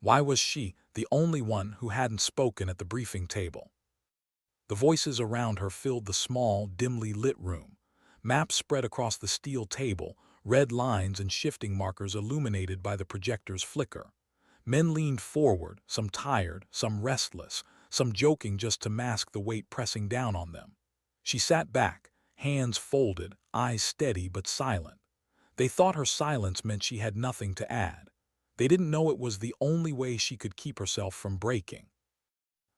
Why was she the only one who hadn't spoken at the briefing table? The voices around her filled the small, dimly lit room. Maps spread across the steel table, red lines and shifting markers illuminated by the projector's flicker. Men leaned forward, some tired, some restless, some joking just to mask the weight pressing down on them. She sat back, hands folded, eyes steady but silent. They thought her silence meant she had nothing to add. They didn't know it was the only way she could keep herself from breaking.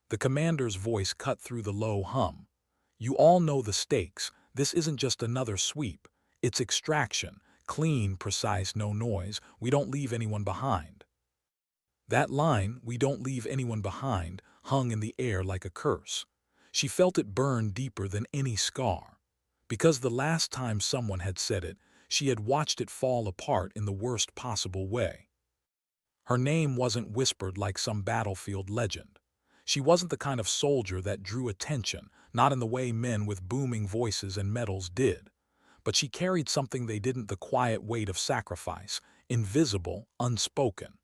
The commander's voice cut through the low hum. You all know the stakes. This isn't just another sweep. It's extraction. Clean, precise, no noise. We don't leave anyone behind. That line, we don't leave anyone behind, hung in the air like a curse. She felt it burn deeper than any scar. Because the last time someone had said it, she had watched it fall apart in the worst possible way. Her name wasn't whispered like some battlefield legend. She wasn't the kind of soldier that drew attention, not in the way men with booming voices and medals did. But she carried something they didn't, the quiet weight of sacrifice, invisible, unspoken.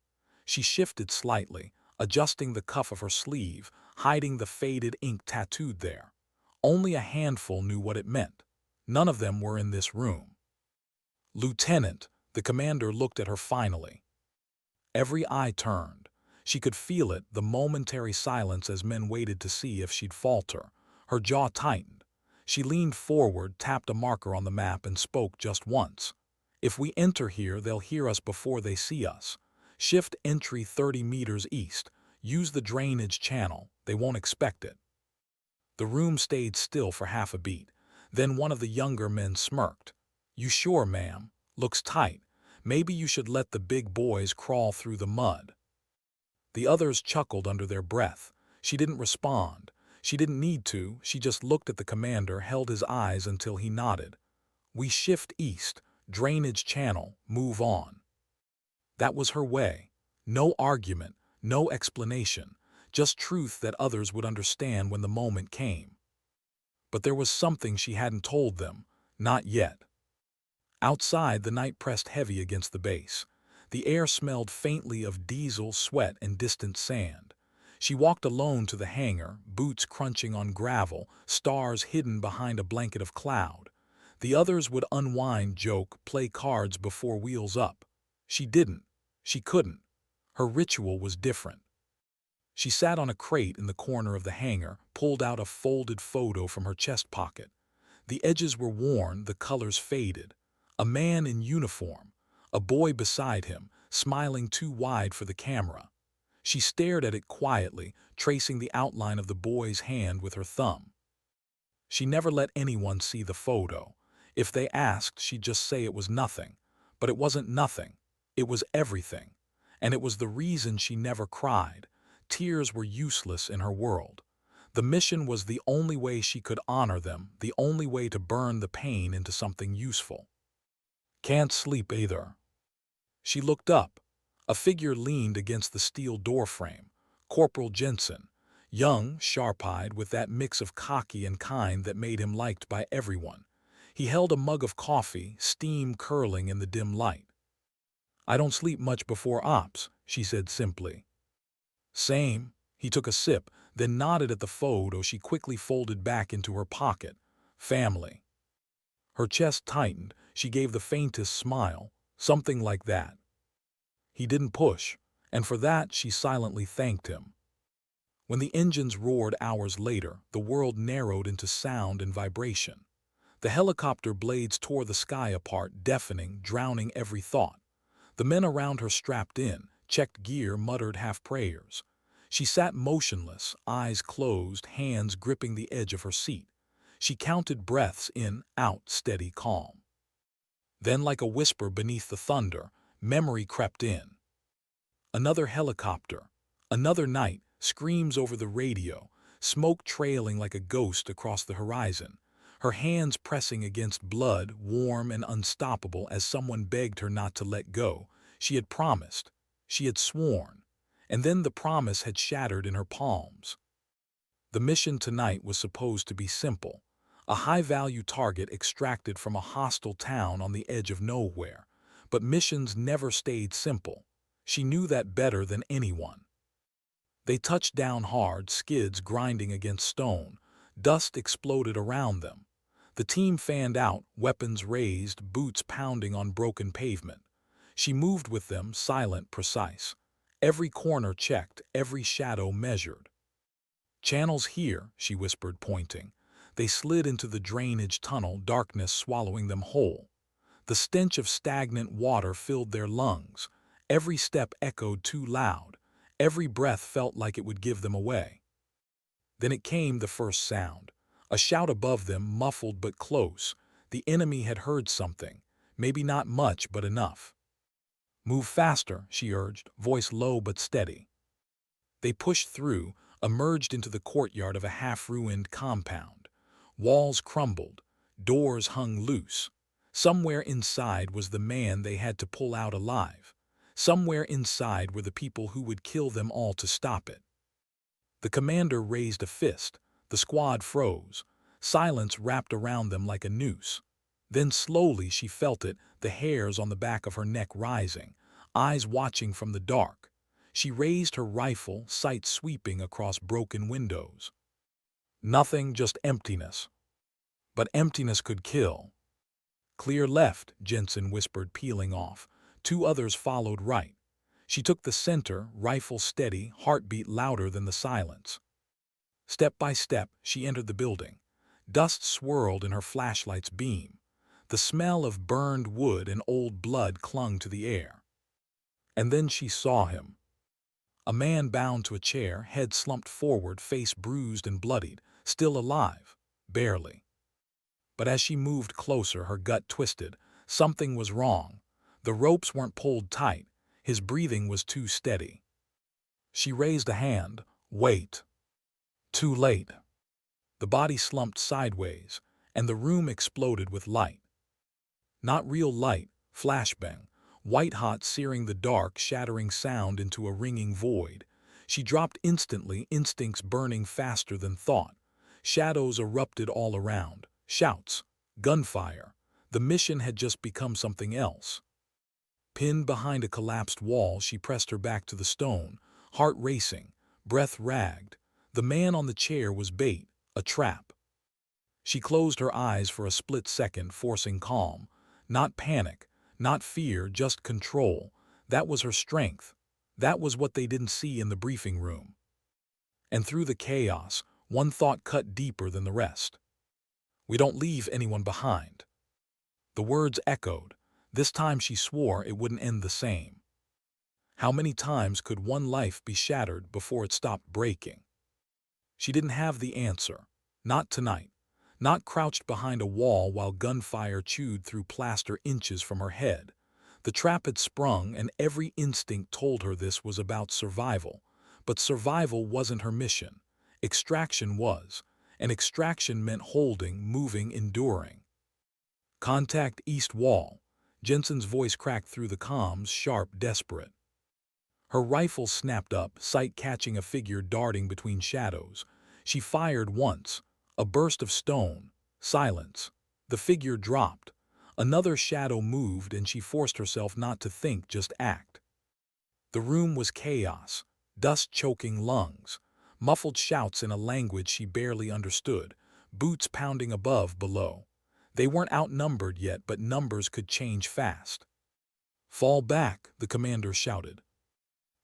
She shifted slightly, adjusting the cuff of her sleeve, hiding the faded ink tattooed there. Only a handful knew what it meant. None of them were in this room. Lieutenant, the commander looked at her finally. Every eye turned. She could feel it, the momentary silence as men waited to see if she'd falter. Her jaw tightened. She leaned forward, tapped a marker on the map, and spoke just once. If we enter here, they'll hear us before they see us. Shift entry 30 meters east. Use the drainage channel. They won't expect it. The room stayed still for half a beat. Then one of the younger men smirked. You sure, ma'am? Looks tight. Maybe you should let the big boys crawl through the mud. The others chuckled under their breath. She didn't respond. She didn't need to. She just looked at the commander, held his eyes until he nodded. We shift east. Drainage channel. Move on. That was her way. No argument, no explanation, just truth that others would understand when the moment came. But there was something she hadn't told them. Not yet. Outside, the night pressed heavy against the base. The air smelled faintly of diesel, sweat, and distant sand. She walked alone to the hangar, boots crunching on gravel, stars hidden behind a blanket of cloud. The others would unwind, joke, play cards before wheels up. She didn't. She couldn't. Her ritual was different. She sat on a crate in the corner of the hangar, pulled out a folded photo from her chest pocket. The edges were worn, the colors faded. A man in uniform, a boy beside him, smiling too wide for the camera. She stared at it quietly, tracing the outline of the boy's hand with her thumb. She never let anyone see the photo. If they asked, she'd just say it was nothing. But it wasn't nothing. It was everything. And it was the reason she never cried. Tears were useless in her world. The mission was the only way she could honor them, the only way to burn the pain into something useful. Can't sleep either. She looked up. A figure leaned against the steel doorframe. Corporal Jensen, young, sharp-eyed, with that mix of cocky and kind that made him liked by everyone. He held a mug of coffee, steam curling in the dim light. I don't sleep much before ops, she said simply. Same. He took a sip, then nodded at the photo she quickly folded back into her pocket. Family. Her chest tightened. She gave the faintest smile, something like that. He didn't push, and for that she silently thanked him. When the engines roared hours later, the world narrowed into sound and vibration. The helicopter blades tore the sky apart, deafening, drowning every thought. The men around her strapped in, checked gear, muttered half prayers. She sat motionless, eyes closed, hands gripping the edge of her seat. She counted breaths in, out, steady, calm. Then, like a whisper beneath the thunder, memory crept in. Another helicopter, another night, screams over the radio, smoke trailing like a ghost across the horizon, her hands pressing against blood, warm and unstoppable as someone begged her not to let go. She had promised. She had sworn. And then the promise had shattered in her palms. The mission tonight was supposed to be simple. A high-value target extracted from a hostile town on the edge of nowhere. But missions never stayed simple. She knew that better than anyone. They touched down hard, skids grinding against stone. Dust exploded around them. The team fanned out, weapons raised, boots pounding on broken pavement. She moved with them, silent, precise. Every corner checked, every shadow measured. "Channels here," she whispered, pointing. They slid into the drainage tunnel, darkness swallowing them whole. The stench of stagnant water filled their lungs. Every step echoed too loud. Every breath felt like it would give them away. Then it came, the first sound. A shout above them, muffled but close. The enemy had heard something. Maybe not much, but enough. "Move faster," she urged, voice low but steady. They pushed through, emerged into the courtyard of a half-ruined compound. Walls crumbled. Doors hung loose. Somewhere inside was the man they had to pull out alive. Somewhere inside were the people who would kill them all to stop it. The commander raised a fist. The squad froze. Silence wrapped around them like a noose. Then slowly she felt it, the hairs on the back of her neck rising, eyes watching from the dark. She raised her rifle, sight sweeping across broken windows. Nothing, just emptiness. But emptiness could kill. "Clear left," Jensen whispered, peeling off. Two others followed right. She took the center, rifle steady, heartbeat louder than the silence. Step by step, she entered the building. Dust swirled in her flashlight's beam. The smell of burned wood and old blood clung to the air. And then she saw him. A man bound to a chair, head slumped forward, face bruised and bloodied, still alive, barely. But as she moved closer, her gut twisted. Something was wrong. The ropes weren't pulled tight. His breathing was too steady. She raised a hand. "Wait." Too late. The body slumped sideways, and the room exploded with light. Not real light, flashbang, white-hot, searing the dark, shattering sound into a ringing void. She dropped instantly, instincts burning faster than thought. Shadows erupted all around. Shouts. Gunfire. The mission had just become something else. Pinned behind a collapsed wall, she pressed her back to the stone, heart racing, breath ragged. The man on the chair was bait, a trap. She closed her eyes for a split second, forcing calm. Not panic, not fear, just control. That was her strength. That was what they didn't see in the briefing room. And through the chaos, one thought cut deeper than the rest. "We don't leave anyone behind." The words echoed. This time she swore it wouldn't end the same. How many times could one life be shattered before it stopped breaking? She didn't have the answer. Not tonight. Not crouched behind a wall while gunfire chewed through plaster inches from her head. The trap had sprung, and every instinct told her this was about survival. But survival wasn't her mission. Extraction was. And extraction meant holding, moving, enduring. "Contact east wall." Jensen's voice cracked through the comms, sharp, desperate. Her rifle snapped up, sight catching a figure darting between shadows. She fired once. A burst of stone. Silence. The figure dropped. Another shadow moved, and she forced herself not to think, just act. The room was chaos. Dust choking lungs. Muffled shouts in a language she barely understood. Boots pounding above, below. They weren't outnumbered yet, but numbers could change fast. "Fall back," the commander shouted.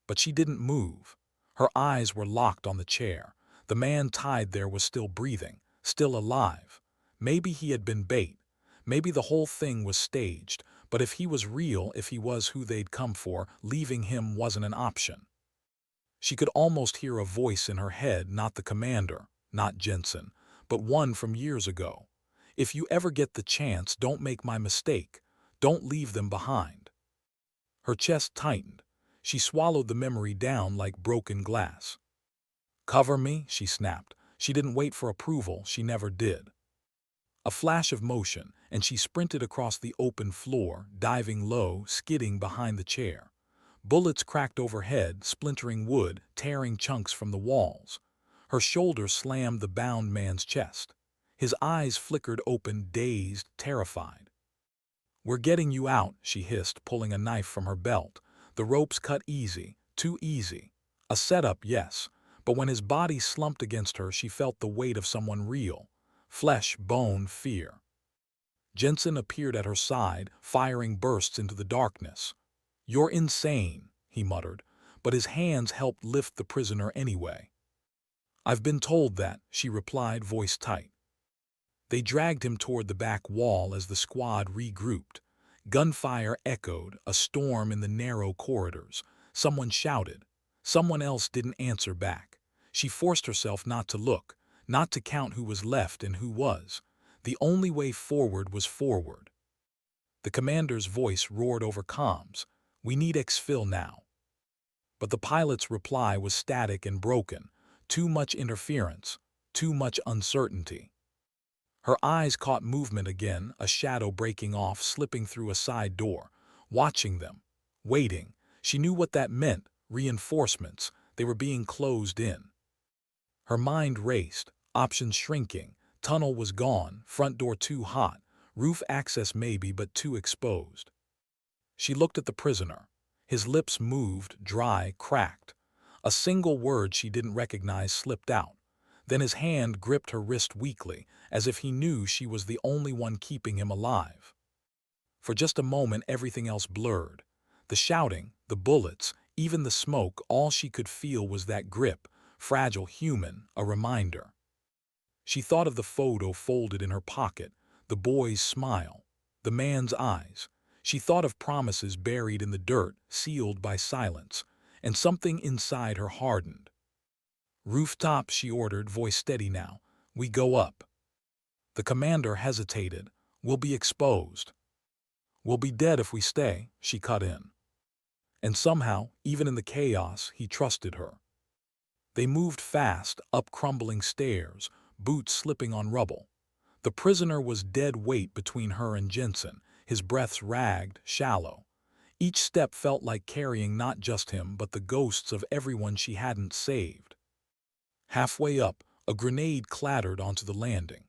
But she didn't move. Her eyes were locked on the chair. The man tied there was still breathing, still alive. Maybe he had been bait. Maybe the whole thing was staged. But if he was real, if he was who they'd come for, leaving him wasn't an option. She could almost hear a voice in her head, not the commander, not Jensen, but one from years ago. "If you ever get the chance, don't make my mistake. Don't leave them behind." Her chest tightened. She swallowed the memory down like broken glass. "Cover me," she snapped. She didn't wait for approval, she never did. A flash of motion, and she sprinted across the open floor, diving low, skidding behind the chair. Bullets cracked overhead, splintering wood, tearing chunks from the walls. Her shoulder slammed the bound man's chest. His eyes flickered open, dazed, terrified. "We're getting you out," she hissed, pulling a knife from her belt. The ropes cut easy, too easy. A setup, yes, but when his body slumped against her, she felt the weight of someone real. Flesh, bone, fear. Jensen appeared at her side, firing bursts into the darkness. "You're insane," he muttered, but his hands helped lift the prisoner anyway. "I've been told that," she replied, voice tight. They dragged him toward the back wall as the squad regrouped. Gunfire echoed, a storm in the narrow corridors. Someone shouted. Someone else didn't answer back. She forced herself not to look, not to count who was left and who was. The only way forward was forward. The commander's voice roared over comms. "We need exfil now." But the pilot's reply was static and broken. Too much interference, too much uncertainty. Her eyes caught movement again, a shadow breaking off, slipping through a side door. Watching them, waiting. She knew what that meant, reinforcements. They were being closed in. Her mind raced, options shrinking. Tunnel was gone, front door too hot, roof access maybe but too exposed. She looked at the prisoner. His lips moved, dry, cracked. A single word she didn't recognize slipped out. Then his hand gripped her wrist weakly, as if he knew she was the only one keeping him alive. For just a moment everything else blurred. The shouting, the bullets, even the smoke, all she could feel was that grip, fragile, human, a reminder. She thought of the photo folded in her pocket, the boy's smile, the man's eyes. She thought of promises buried in the dirt, sealed by silence, and something inside her hardened. "Rooftop," she ordered, voice steady now. "We go up." The commander hesitated. "We'll be exposed." "We'll be dead if we stay," she cut in. And somehow, even in the chaos, he trusted her. They moved fast, up crumbling stairs, boots slipping on rubble. The prisoner was dead weight between her and Jensen, his breaths ragged, shallow. Each step felt like carrying not just him but the ghosts of everyone she hadn't saved. Halfway up, a grenade clattered onto the landing.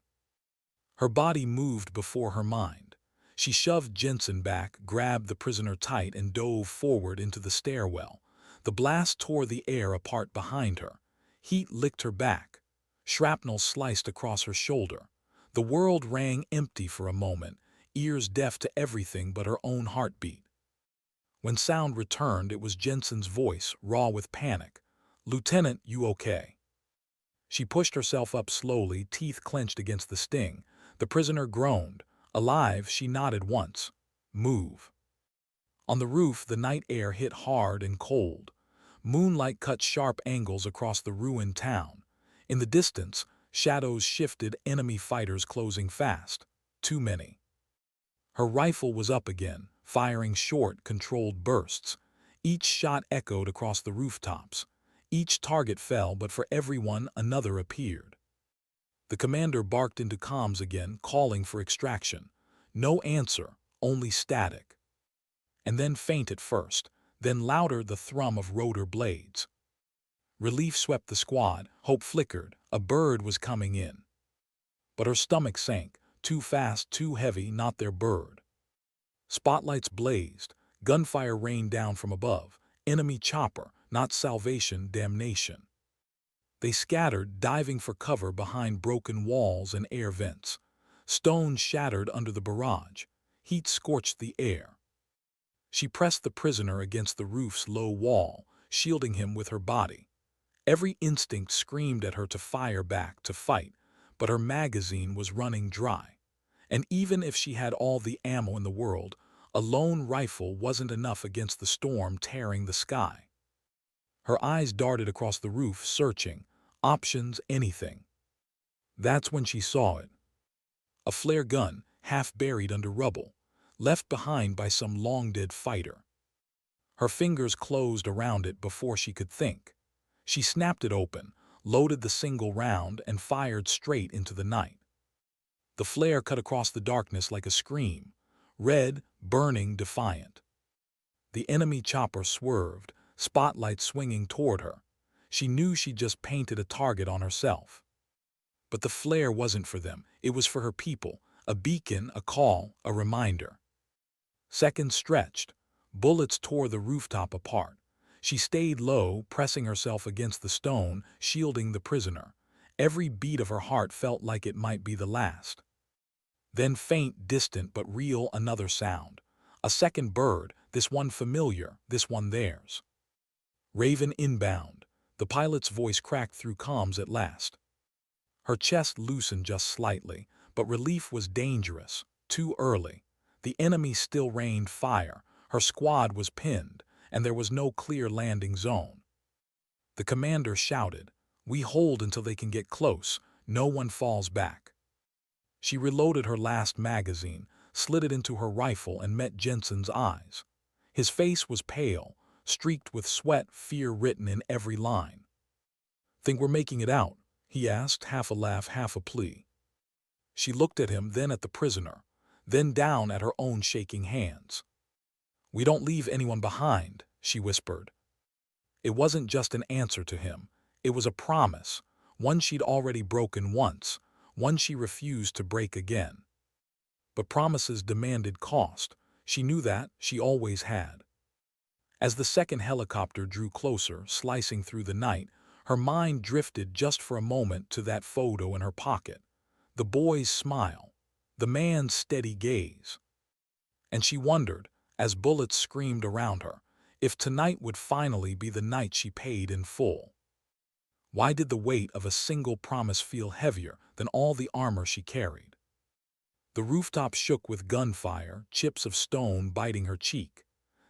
Her body moved before her mind. She shoved Jensen back, grabbed the prisoner tight, and dove forward into the stairwell. The blast tore the air apart behind her. Heat licked her back. Shrapnel sliced across her shoulder. The world rang empty for a moment, ears deaf to everything but her own heartbeat. When sound returned, it was Jensen's voice, raw with panic. "Lieutenant, you okay?" She pushed herself up slowly, teeth clenched against the sting. The prisoner groaned. Alive, she nodded once. "Move." On the roof, the night air hit hard and cold. Moonlight cut sharp angles across the ruined town. In the distance, shadows shifted, enemy fighters closing fast. Too many. Her rifle was up again, firing short, controlled bursts. Each shot echoed across the rooftops. Each target fell, but for every one, another appeared. The commander barked into comms again, calling for extraction. No answer, only static. And then faint at first, then louder, the thrum of rotor blades. Relief swept the squad, hope flickered, a bird was coming in. But her stomach sank, too fast, too heavy, not their bird. Spotlights blazed, gunfire rained down from above, enemy chopper, not salvation, damnation. They scattered, diving for cover behind broken walls and air vents. Stones shattered under the barrage. Heat scorched the air. She pressed the prisoner against the roof's low wall, shielding him with her body. Every instinct screamed at her to fire back, to fight, but her magazine was running dry. And even if she had all the ammo in the world, a lone rifle wasn't enough against the storm tearing the sky. Her eyes darted across the roof, searching. Options, anything. That's when she saw it. A flare gun, half buried under rubble, left behind by some long-dead fighter. Her fingers closed around it before she could think. She snapped it open, loaded the single round, and fired straight into the night. The flare cut across the darkness like a scream, red, burning, defiant. The enemy chopper swerved, spotlight swinging toward her. She knew she'd just painted a target on herself. But the flare wasn't for them, it was for her people, a beacon, a call, a reminder. Seconds stretched. Bullets tore the rooftop apart. She stayed low, pressing herself against the stone, shielding the prisoner. Every beat of her heart felt like it might be the last. Then faint, distant but real, another sound. A second bird, this one familiar, this one theirs. Raven inbound. The pilot's voice cracked through comms at last. Her chest loosened just slightly, but relief was dangerous. Too early. The enemy still rained fire. Her squad was pinned, and there was no clear landing zone. The commander shouted, "We hold until they can get close. No one falls back." She reloaded her last magazine, slid it into her rifle, and met Jensen's eyes. His face was pale, streaked with sweat, fear written in every line. "Think we're making it out?" he asked, half a laugh, half a plea. She looked at him, then at the prisoner, then down at her own shaking hands. "We don't leave anyone behind," she whispered. It wasn't just an answer to him. It was a promise, one she'd already broken once, one she refused to break again. But promises demanded cost. She knew that, she always had. As the second helicopter drew closer, slicing through the night, her mind drifted just for a moment to that photo in her pocket. The boy's smile, the man's steady gaze. And she wondered, as bullets screamed around her, if tonight would finally be the night she paid in full. Why did the weight of a single promise feel heavier than all the armor she carried? The rooftop shook with gunfire, chips of stone biting her cheek.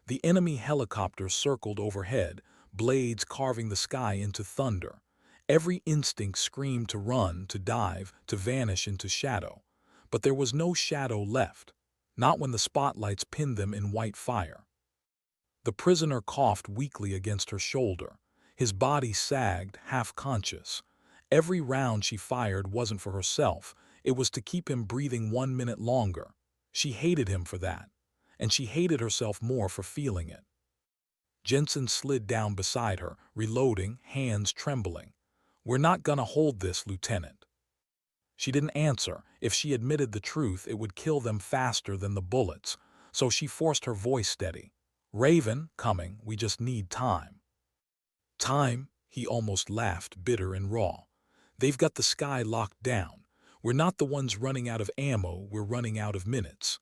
The enemy helicopter circled overhead, blades carving the sky into thunder. Every instinct screamed to run, to dive, to vanish into shadow. But there was no shadow left, not when the spotlights pinned them in white fire. The prisoner coughed weakly against her shoulder. His body sagged, half-conscious. Every round she fired wasn't for herself. It was to keep him breathing 1 minute longer. She hated him for that, and she hated herself more for feeling it. Jensen slid down beside her, reloading, hands trembling. "We're not gonna hold this, Lieutenant." She didn't answer. If she admitted the truth, it would kill them faster than the bullets, so she forced her voice steady. "Raven, coming, we just need time." "Time?" He almost laughed, bitter and raw. "They've got the sky locked down. We're not the ones running out of ammo, we're running out of minutes."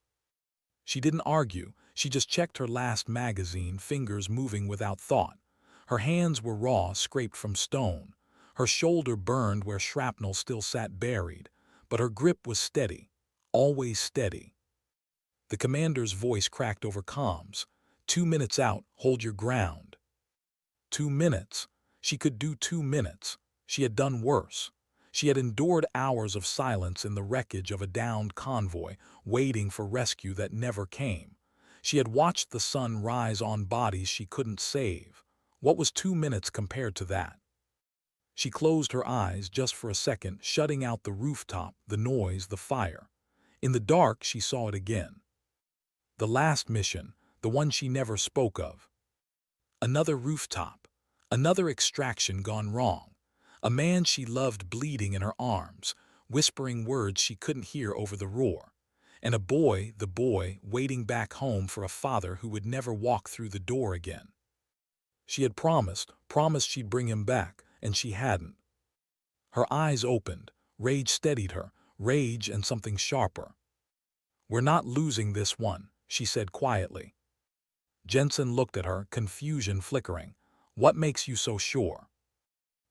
She didn't argue, she just checked her last magazine, fingers moving without thought. Her hands were raw, scraped from stone. Her shoulder burned where shrapnel still sat buried, but her grip was steady, always steady. The commander's voice cracked over comms. 2 minutes out, hold your ground." 2 minutes. She could do 2 minutes. She had done worse. She had endured hours of silence in the wreckage of a downed convoy, waiting for rescue that never came. She had watched the sun rise on bodies she couldn't save. What was 2 minutes compared to that? She closed her eyes just for a second, shutting out the rooftop, the noise, the fire. In the dark, she saw it again. The last mission, the one she never spoke of. Another rooftop. Another extraction gone wrong. A man she loved bleeding in her arms, whispering words she couldn't hear over the roar. And a boy, the boy, waiting back home for a father who would never walk through the door again. She had promised she'd bring him back, and she hadn't. Her eyes opened. Rage steadied her, rage and something sharper. "We're not losing this one," she said quietly. Jensen looked at her, confusion flickering. "What makes you so sure?"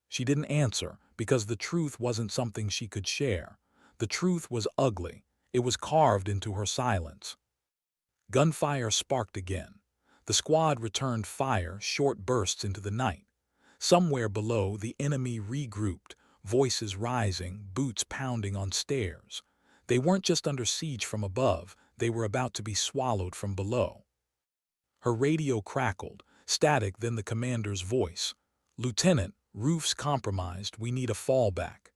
She didn't answer, because the truth wasn't something she could share. The truth was ugly. It was carved into her silence. Gunfire sparked again. The squad returned fire, short bursts into the night. Somewhere below, the enemy regrouped, voices rising, boots pounding on stairs. They weren't just under siege from above, they were about to be swallowed from below. Her radio crackled, static, then the commander's voice. "Lieutenant, roof's compromised, we need a fallback."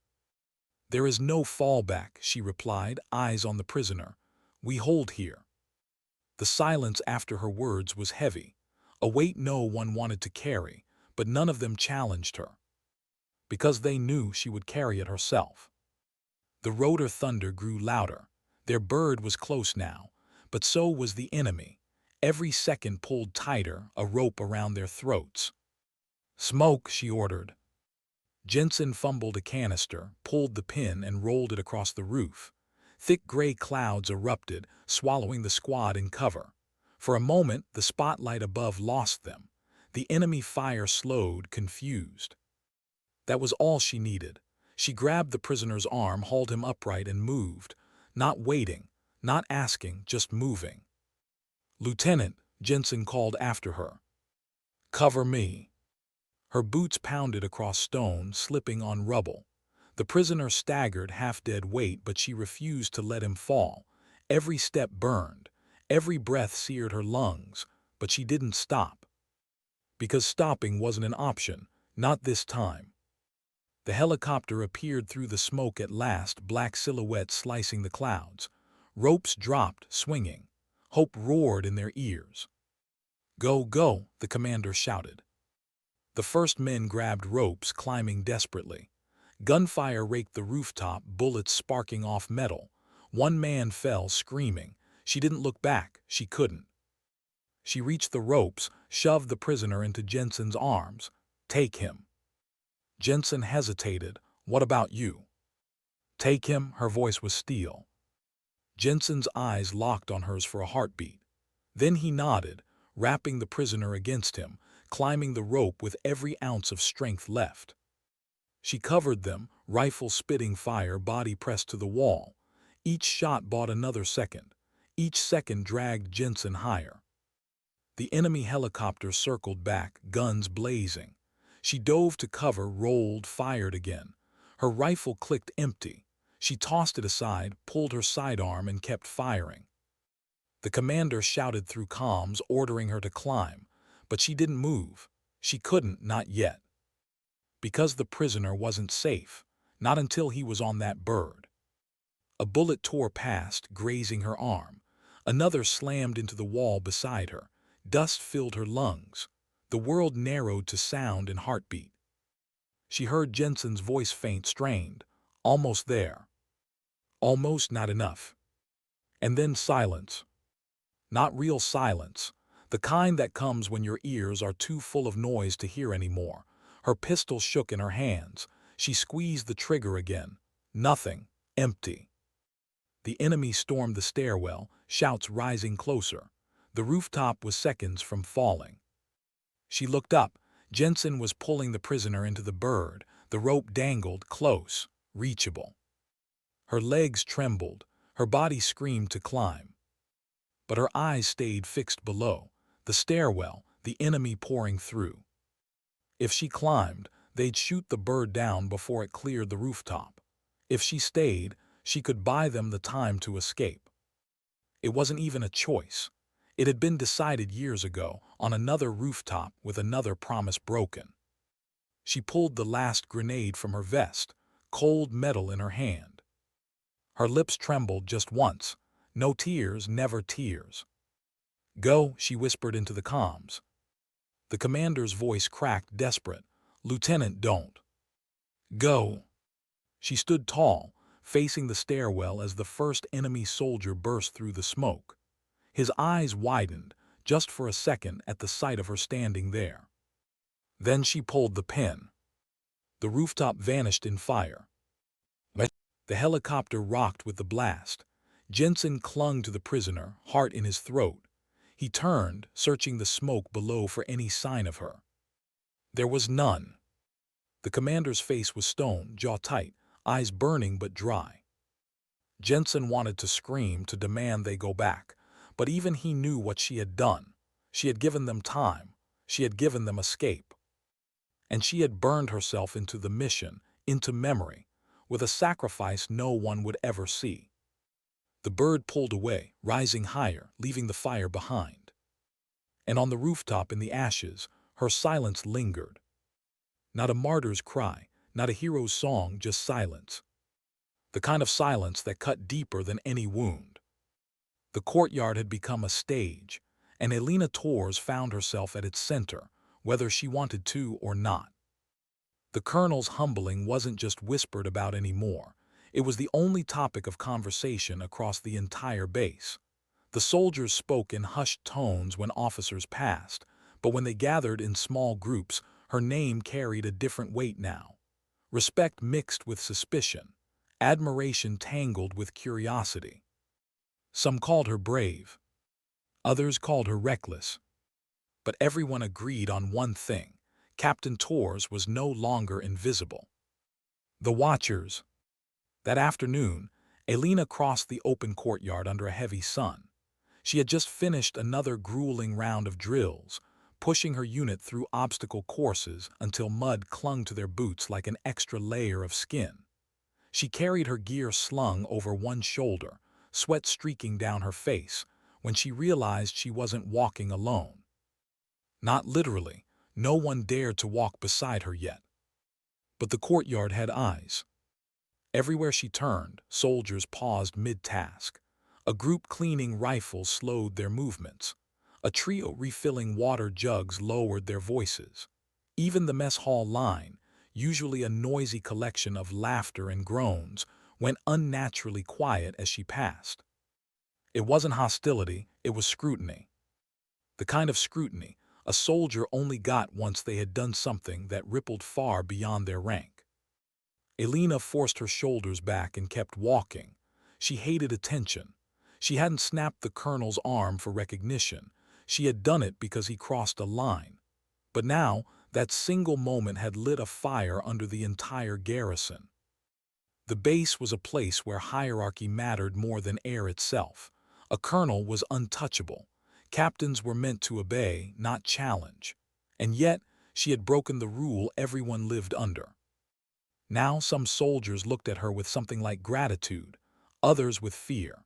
"There is no fallback," she replied, eyes on the prisoner. "We hold here." The silence after her words was heavy, a weight no one wanted to carry, but none of them challenged her. Because they knew she would carry it herself. The rotor thunder grew louder. Their bird was close now, but so was the enemy. Every second pulled tighter, a rope around their throats. "Smoke," she ordered. Jensen fumbled a canister, pulled the pin, and rolled it across the roof. Thick gray clouds erupted, swallowing the squad in cover. For a moment, the spotlight above lost them. The enemy fire slowed, confused. That was all she needed. She grabbed the prisoner's arm, hauled him upright, and moved. Not waiting, not asking, just moving. "Lieutenant," Jensen called after her. "Cover me." Her boots pounded across stone, slipping on rubble. The prisoner staggered, half-dead weight, but she refused to let him fall. Every step burned. Every breath seared her lungs. But she didn't stop. Because stopping wasn't an option, not this time. The helicopter appeared through the smoke at last, black silhouettes slicing the clouds. Ropes dropped, swinging. Hope roared in their ears. "Go, go," the commander shouted. The first men grabbed ropes, climbing desperately. Gunfire raked the rooftop, bullets sparking off metal. One man fell, screaming. She didn't look back. She couldn't. She reached the ropes, shoved the prisoner into Jensen's arms. "Take him." Jensen hesitated. "What about you?" "Take him," her voice was steel. Jensen's eyes locked on hers for a heartbeat. Then he nodded, wrapping the prisoner against him, climbing the rope with every ounce of strength left. She covered them, rifle spitting fire, body pressed to the wall. Each shot bought another second. Each second dragged Jensen higher. The enemy helicopter circled back, guns blazing. She dove to cover, rolled, fired again. Her rifle clicked empty. She tossed it aside, pulled her sidearm, and kept firing. The commander shouted through comms, ordering her to climb. But she didn't move. She couldn't, not yet. Because the prisoner wasn't safe. Not until he was on that bird. A bullet tore past, grazing her arm. Another slammed into the wall beside her. Dust filled her lungs. The world narrowed to sound and heartbeat. She heard Jensen's voice, faint, strained. "Almost there." Almost not enough. And then silence. Not real silence. The kind that comes when your ears are too full of noise to hear anymore. Her pistol shook in her hands. She squeezed the trigger again. Nothing. Empty. The enemy stormed the stairwell, shouts rising closer. The rooftop was seconds from falling. She looked up. Jensen was pulling the prisoner into the bird. The rope dangled, close, reachable. Her legs trembled. Her body screamed to climb. But her eyes stayed fixed below. The stairwell, the enemy pouring through. If she climbed, they'd shoot the bird down before it cleared the rooftop. If she stayed, she could buy them the time to escape. It wasn't even a choice. It had been decided years ago, on another rooftop with another promise broken. She pulled the last grenade from her vest, cold metal in her hand. Her lips trembled just once. No tears, never tears. "Go," she whispered into the comms. The commander's voice cracked, desperate. "Lieutenant, don't." "Go." She stood tall, facing the stairwell as the first enemy soldier burst through the smoke. His eyes widened, just for a second, at the sight of her standing there. Then she pulled the pin. The rooftop vanished in fire. The helicopter rocked with the blast. Jensen clung to the prisoner, heart in his throat. He turned, searching the smoke below for any sign of her. There was none. The commander's face was stone, jaw tight, eyes burning but dry. Jensen wanted to scream, to demand they go back, but even he knew what she had done. She had given them time. She had given them escape. And she had burned herself into the mission, into memory, with a sacrifice no one would ever see. The bird pulled away, rising higher, leaving the fire behind. And on the rooftop in the ashes, her silence lingered. Not a martyr's cry, not a hero's song, just silence. The kind of silence that cut deeper than any wound. The courtyard had become a stage, and Elena Torres found herself at its center, whether she wanted to or not. The colonel's humbling wasn't just whispered about anymore. It was the only topic of conversation across the entire base. The soldiers spoke in hushed tones when officers passed, but when they gathered in small groups, her name carried a different weight now. Respect mixed with suspicion, admiration tangled with curiosity. Some called her brave, others called her reckless, but everyone agreed on one thing: Captain Torres was no longer invisible. The Watchers. That afternoon, Elena crossed the open courtyard under a heavy sun. She had just finished another grueling round of drills, pushing her unit through obstacle courses until mud clung to their boots like an extra layer of skin. She carried her gear slung over one shoulder, sweat streaking down her face, when she realized she wasn't walking alone. Not literally, no one dared to walk beside her yet. But the courtyard had eyes. Everywhere she turned, soldiers paused mid-task. A group cleaning rifles slowed their movements. A trio refilling water jugs lowered their voices. Even the mess hall line, usually a noisy collection of laughter and groans, went unnaturally quiet as she passed. It wasn't hostility, it was scrutiny. The kind of scrutiny a soldier only got once they had done something that rippled far beyond their rank. Elena forced her shoulders back and kept walking. She hated attention. She hadn't snapped the colonel's arm for recognition. She had done it because he crossed a line. But now, that single moment had lit a fire under the entire garrison. The base was a place where hierarchy mattered more than air itself. A colonel was untouchable. Captains were meant to obey, not challenge. And yet, she had broken the rule everyone lived under. Now some soldiers looked at her with something like gratitude, others with fear,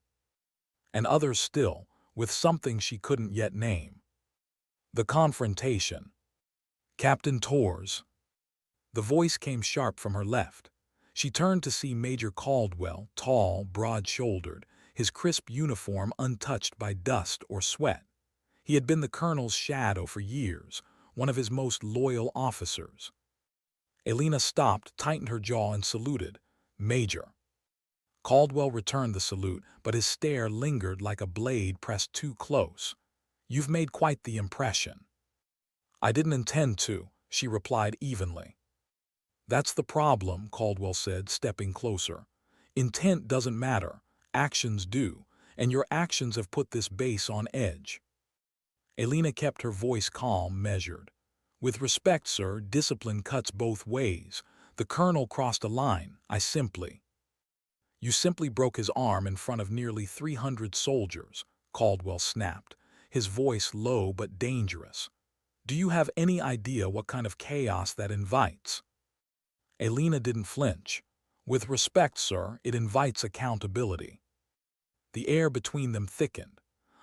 and others still with something she couldn't yet name. The confrontation. Captain Torres. The voice came sharp from her left. She turned to see Major Caldwell, tall, broad-shouldered, his crisp uniform untouched by dust or sweat. He had been the colonel's shadow for years, one of his most loyal officers. Elena stopped, tightened her jaw, and saluted. "Major." Caldwell returned the salute, but his stare lingered like a blade pressed too close. "You've made quite the impression." "I didn't intend to," she replied evenly. "That's the problem," Caldwell said, stepping closer. "Intent doesn't matter. Actions do, and your actions have put this base on edge." Elena kept her voice calm, measured. "With respect, sir, discipline cuts both ways. The colonel crossed a line. You simply broke his arm in front of nearly 300 soldiers," Caldwell snapped, his voice low but dangerous. "Do you have any idea what kind of chaos that invites?" Elena didn't flinch. "With respect, sir, it invites accountability." The air between them thickened.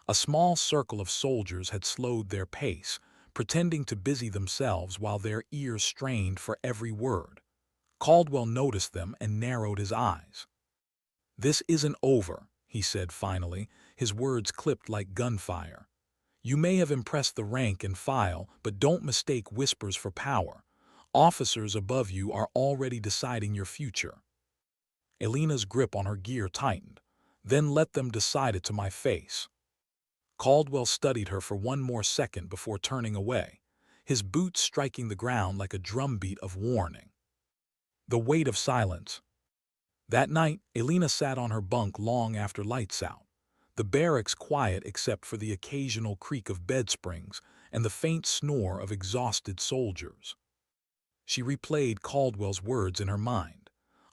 A small circle of soldiers had slowed their pace, pretending to busy themselves while their ears strained for every word. Caldwell noticed them and narrowed his eyes. "This isn't over," he said finally, his words clipped like gunfire. "You may have impressed the rank and file, but don't mistake whispers for power. Officers above you are already deciding your future." Elena's grip on her gear tightened. "Then let them decide it to my face." Caldwell studied her for one more second before turning away, his boots striking the ground like a drumbeat of warning. The weight of silence. That night, Elena sat on her bunk long after lights out, the barracks quiet except for the occasional creak of bed springs and the faint snore of exhausted soldiers. She replayed Caldwell's words in her mind.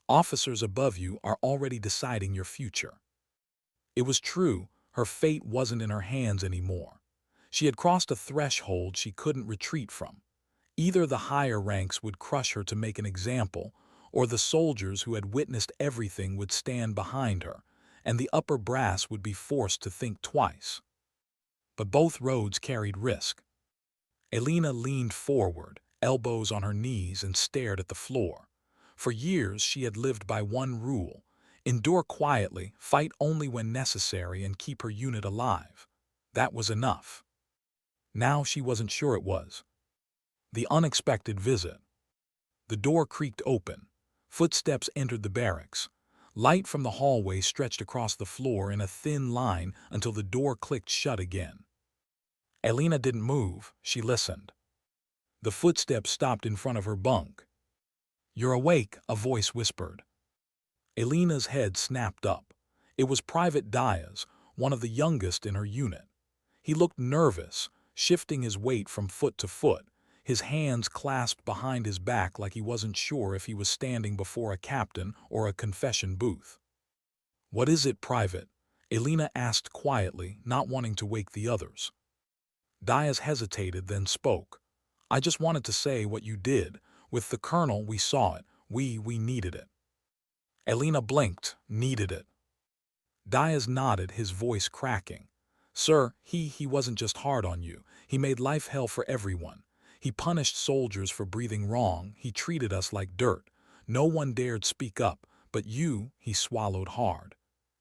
"Officers above you are already deciding your future." It was true. Her fate wasn't in her hands anymore. She had crossed a threshold she couldn't retreat from. Either the higher ranks would crush her to make an example, or the soldiers who had witnessed everything would stand behind her, and the upper brass would be forced to think twice. But both roads carried risk. Elena leaned forward, elbows on her knees, and stared at the floor. For years she had lived by one rule: endure quietly, fight only when necessary, and keep her unit alive. That was enough. Now she wasn't sure it was. The unexpected visit. The door creaked open. Footsteps entered the barracks. Light from the hallway stretched across the floor in a thin line until the door clicked shut again. Elena didn't move, she listened. The footsteps stopped in front of her bunk. "You're awake," a voice whispered. Elena's head snapped up. It was Private Diaz, one of the youngest in her unit. He looked nervous, shifting his weight from foot to foot, his hands clasped behind his back like he wasn't sure if he was standing before a captain or a confession booth. "What is it, Private?" Elena asked quietly, not wanting to wake the others. Diaz hesitated, then spoke. "I just wanted to say what you did. With the colonel, we saw it. We needed it." Elena blinked. "Needed it?" Diaz nodded, his voice cracking. "Sir, he wasn't just hard on you. He made life hell for everyone. He punished soldiers for breathing wrong. He treated us like dirt. No one dared speak up, but you," he swallowed hard.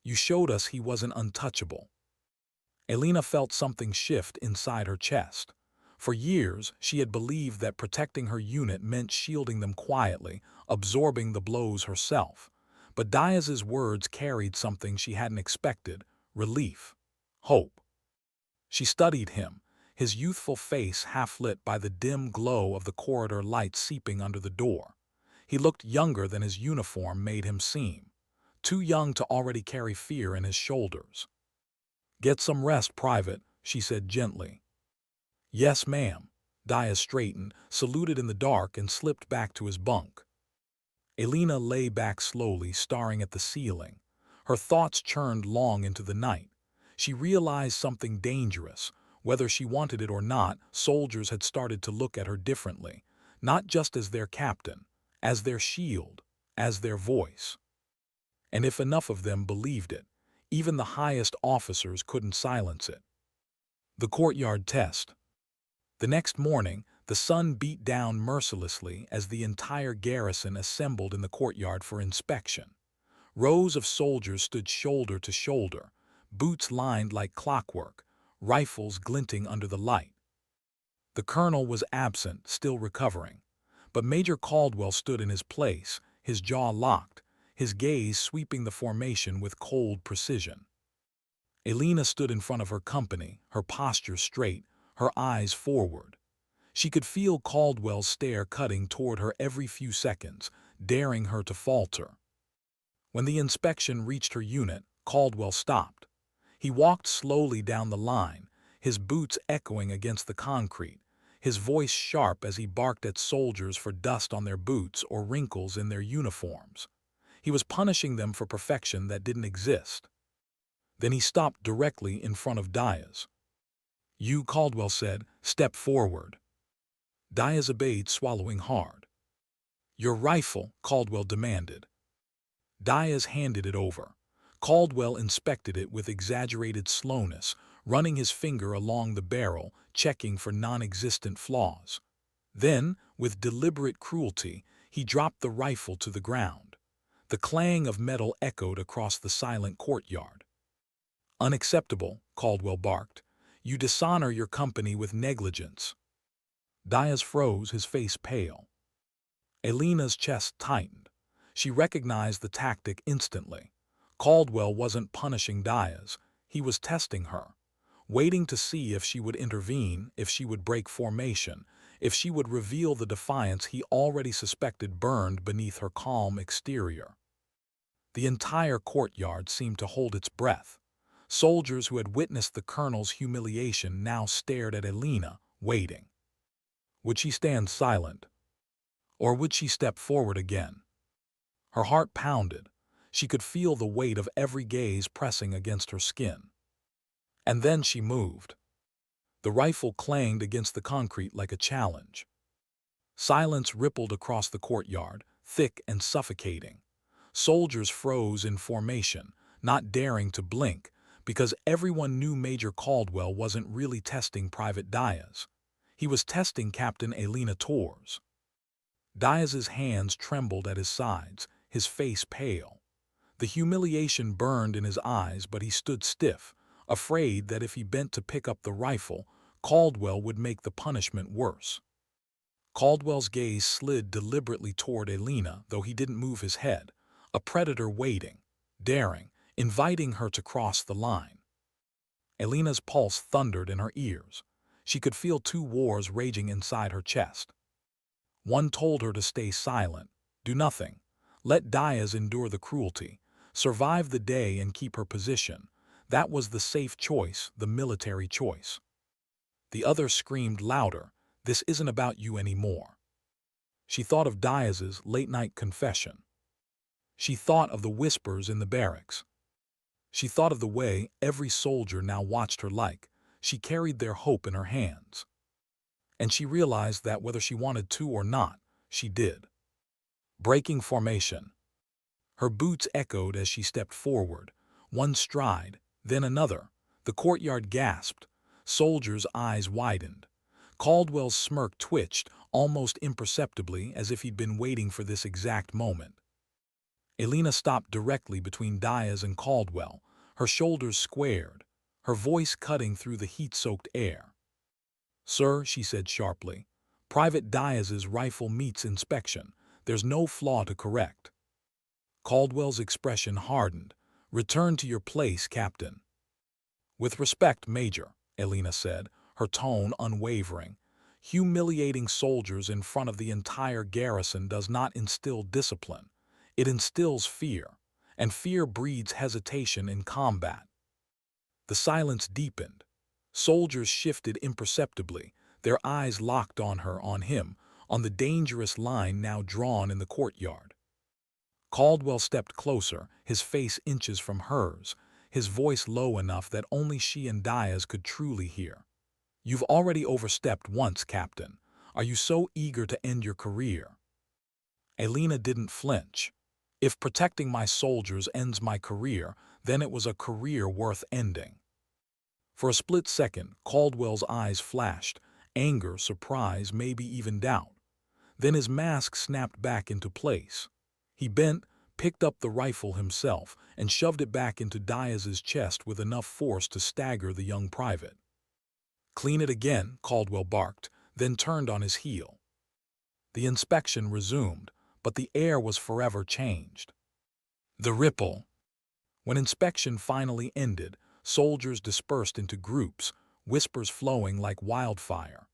"You showed us he wasn't untouchable." Elena felt something shift inside her chest. For years, she had believed that protecting her unit meant shielding them quietly, absorbing the blows herself. But Diaz's words carried something she hadn't expected: relief, hope. She studied him, his youthful face half lit by the dim glow of the corridor light seeping under the door. He looked younger than his uniform made him seem, too young to already carry fear in his shoulders. "Get some rest, Private," she said gently. "Yes, ma'am." Diaz straightened, saluted in the dark, and slipped back to his bunk. Elena lay back slowly, staring at the ceiling. Her thoughts churned long into the night. She realized something dangerous. Whether she wanted it or not, soldiers had started to look at her differently, not just as their captain, as their shield, as their voice. And if enough of them believed it, even the highest officers couldn't silence it. The courtyard test. The next morning, the sun beat down mercilessly as the entire garrison assembled in the courtyard for inspection. Rows of soldiers stood shoulder to shoulder, boots lined like clockwork, rifles glinting under the light. The colonel was absent, still recovering, but Major Caldwell stood in his place, his jaw locked, his gaze sweeping the formation with cold precision. Elena stood in front of her company, her posture straight, her eyes forward. She could feel Caldwell's stare cutting toward her every few seconds, daring her to falter. When the inspection reached her unit, Caldwell stopped. He walked slowly down the line, his boots echoing against the concrete, his voice sharp as he barked at soldiers for dust on their boots or wrinkles in their uniforms. He was punishing them for perfection that didn't exist. Then he stopped directly in front of Diaz. "You," Caldwell said, "step forward." Diaz obeyed, swallowing hard. "Your rifle," Caldwell demanded. Diaz handed it over. Caldwell inspected it with exaggerated slowness, running his finger along the barrel, checking for non-existent flaws. Then, with deliberate cruelty, he dropped the rifle to the ground. The clang of metal echoed across the silent courtyard. "Unacceptable," Caldwell barked. "You dishonor your company with negligence." Diaz froze, his face pale. Elena's chest tightened. She recognized the tactic instantly. Caldwell wasn't punishing Diaz. He was testing her, waiting to see if she would intervene, if she would break formation, if she would reveal the defiance he already suspected burned beneath her calm exterior. The entire courtyard seemed to hold its breath. Soldiers who had witnessed the colonel's humiliation now stared at Elena, waiting. Would she stand silent? Or would she step forward again? Her heart pounded. She could feel the weight of every gaze pressing against her skin. And then she moved. The rifle clanged against the concrete like a challenge. Silence rippled across the courtyard, thick and suffocating. Soldiers froze in formation, not daring to blink, because everyone knew Major Caldwell wasn't really testing Private Diaz. He was testing Captain Elena Torres. Diaz's hands trembled at his sides, his face pale. The humiliation burned in his eyes, but he stood stiff, afraid that if he bent to pick up the rifle, Caldwell would make the punishment worse. Caldwell's gaze slid deliberately toward Elena, though he didn't move his head, a predator waiting, daring, inviting her to cross the line. Elena's pulse thundered in her ears. She could feel two wars raging inside her chest. One told her to stay silent, do nothing, let Diaz endure the cruelty, survive the day and keep her position. That was the safe choice, the military choice. The other screamed louder, this isn't about you anymore. She thought of Diaz's late-night confession. She thought of the whispers in the barracks. She thought of the way every soldier now watched her like she carried their hope in her hands. And she realized that whether she wanted to or not, she did. Breaking formation. Her boots echoed as she stepped forward, one stride, then another. The courtyard gasped. Soldiers' eyes widened. Caldwell's smirk twitched, almost imperceptibly, as if he'd been waiting for this exact moment. Elena stopped directly between Diaz and Caldwell, her shoulders squared, her voice cutting through the heat-soaked air. "Sir," she said sharply, "Private Diaz's rifle meets inspection. There's no flaw to correct." Caldwell's expression hardened. "Return to your place, Captain." "With respect, Major," Elena said, her tone unwavering. "Humiliating soldiers in front of the entire garrison does not instill discipline. It instills fear, and fear breeds hesitation in combat." The silence deepened. Soldiers shifted imperceptibly, their eyes locked on her, on him, on the dangerous line now drawn in the courtyard. Caldwell stepped closer, his face inches from hers, his voice low enough that only she and Diaz could truly hear. "You've already overstepped once, Captain. Are you so eager to end your career?" Elena didn't flinch. "If protecting my soldiers ends my career, then it was a career worth ending." For a split second, Caldwell's eyes flashed, anger, surprise, maybe even doubt. Then his mask snapped back into place. He bent, picked up the rifle himself, and shoved it back into Diaz's chest with enough force to stagger the young private. "Clean it again," Caldwell barked, then turned on his heel. The inspection resumed, but the air was forever changed. The ripple. When inspection finally ended, soldiers dispersed into groups, whispers flowing like wildfire.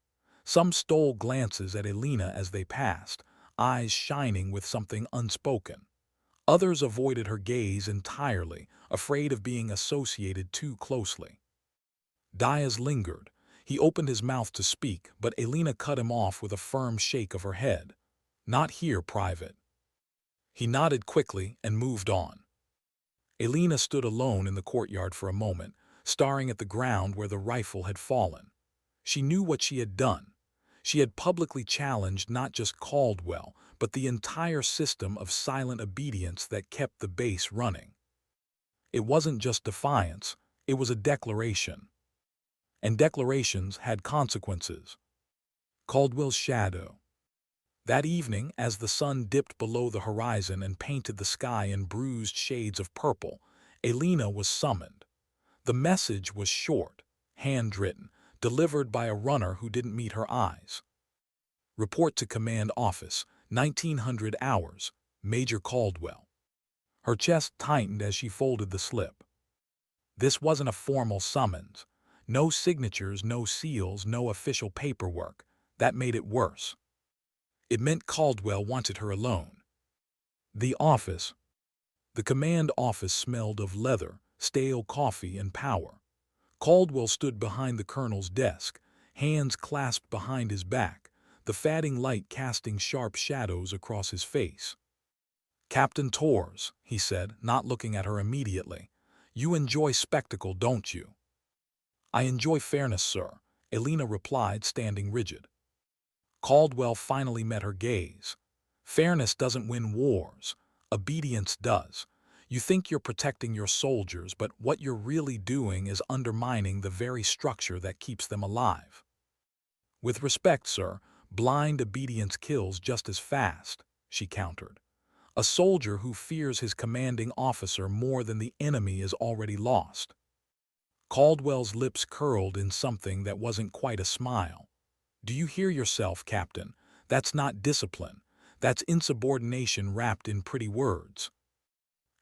Some stole glances at Elena as they passed, eyes shining with something unspoken. Others avoided her gaze entirely, afraid of being associated too closely. Diaz lingered. He opened his mouth to speak, but Elena cut him off with a firm shake of her head. "Not here, Private." He nodded quickly and moved on. Elena stood alone in the courtyard for a moment, staring at the ground where the rifle had fallen. She knew what she had done. She had publicly challenged not just Caldwell, but the entire system of silent obedience that kept the base running. It wasn't just defiance, it was a declaration. And declarations had consequences. Caldwell's shadow. That evening, as the sun dipped below the horizon and painted the sky in bruised shades of purple, Elena was summoned. The message was short, handwritten, delivered by a runner who didn't meet her eyes. "Report to command office, 1900 hours, Major Caldwell." Her chest tightened as she folded the slip. This wasn't a formal summons. No signatures, no seals, no official paperwork. That made it worse. It meant Caldwell wanted her alone. The office. The command office smelled of leather, stale coffee, and power. Caldwell stood behind the colonel's desk, hands clasped behind his back, the fading light casting sharp shadows across his face. "Captain Torres," he said, not looking at her immediately, "you enjoy spectacle, don't you?" "I enjoy fairness, sir," Elena replied, standing rigid. Caldwell finally met her gaze. "Fairness doesn't win wars. Obedience does. You think you're protecting your soldiers, but what you're really doing is undermining the very structure that keeps them alive." "With respect, sir, blind obedience kills just as fast," she countered. "A soldier who fears his commanding officer more than the enemy is already lost." Caldwell's lips curled in something that wasn't quite a smile. "Do you hear yourself, Captain? That's not discipline. That's insubordination wrapped in pretty words."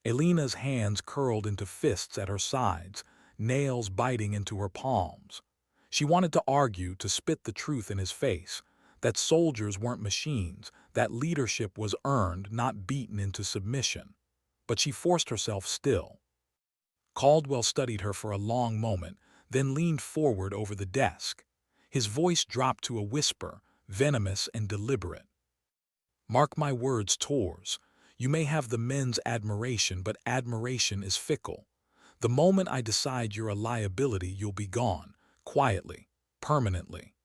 Elena's hands curled into fists at her sides, nails biting into her palms. She wanted to argue, to spit the truth in his face, that soldiers weren't machines, that leadership was earned, not beaten into submission. But she forced herself still. Caldwell studied her for a long moment, then leaned forward over the desk. His voice dropped to a whisper, venomous and deliberate. "Mark my words, Tors. You may have the men's admiration, but admiration is fickle. The moment I decide you're a liability, you'll be gone, quietly, permanently."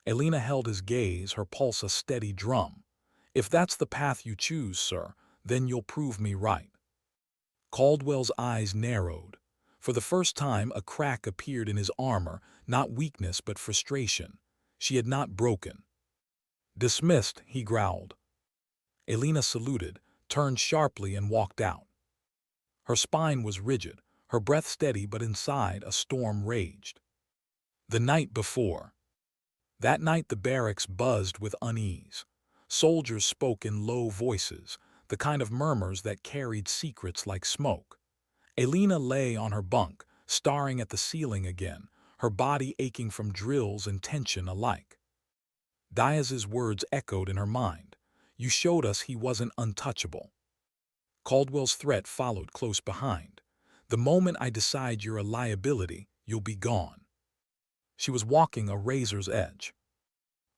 Elena held his gaze, her pulse a steady drum. "If that's the path you choose, sir, then you'll prove me right." Caldwell's eyes narrowed. For the first time, a crack appeared in his armor, not weakness but frustration. She had not broken. "Dismissed," he growled. Elena saluted, turned sharply and walked out. Her spine was rigid, her breath steady, but inside a storm raged. The night before. That night the barracks buzzed with unease. Soldiers spoke in low voices, the kind of murmurs that carried secrets like smoke. Elena lay on her bunk, staring at the ceiling again, her body aching from drills and tension alike. Diaz's words echoed in her mind. "You showed us he wasn't untouchable." Caldwell's threat followed close behind. "The moment I decide you're a liability, you'll be gone." She was walking a razor's edge.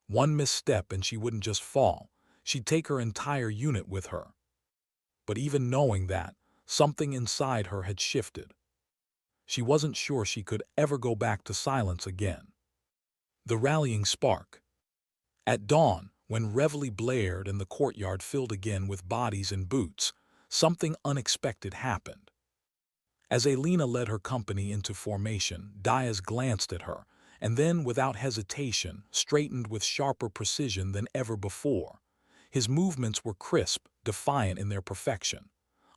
One misstep and she wouldn't just fall, she'd take her entire unit with her. But even knowing that, something inside her had shifted. She wasn't sure she could ever go back to silence again. The rallying spark. At dawn, when reveille blared and the courtyard filled again with bodies and boots, something unexpected happened. As Elena led her company into formation, Diaz glanced at her, and then, without hesitation, straightened with sharper precision than ever before. His movements were crisp, defiant in their perfection.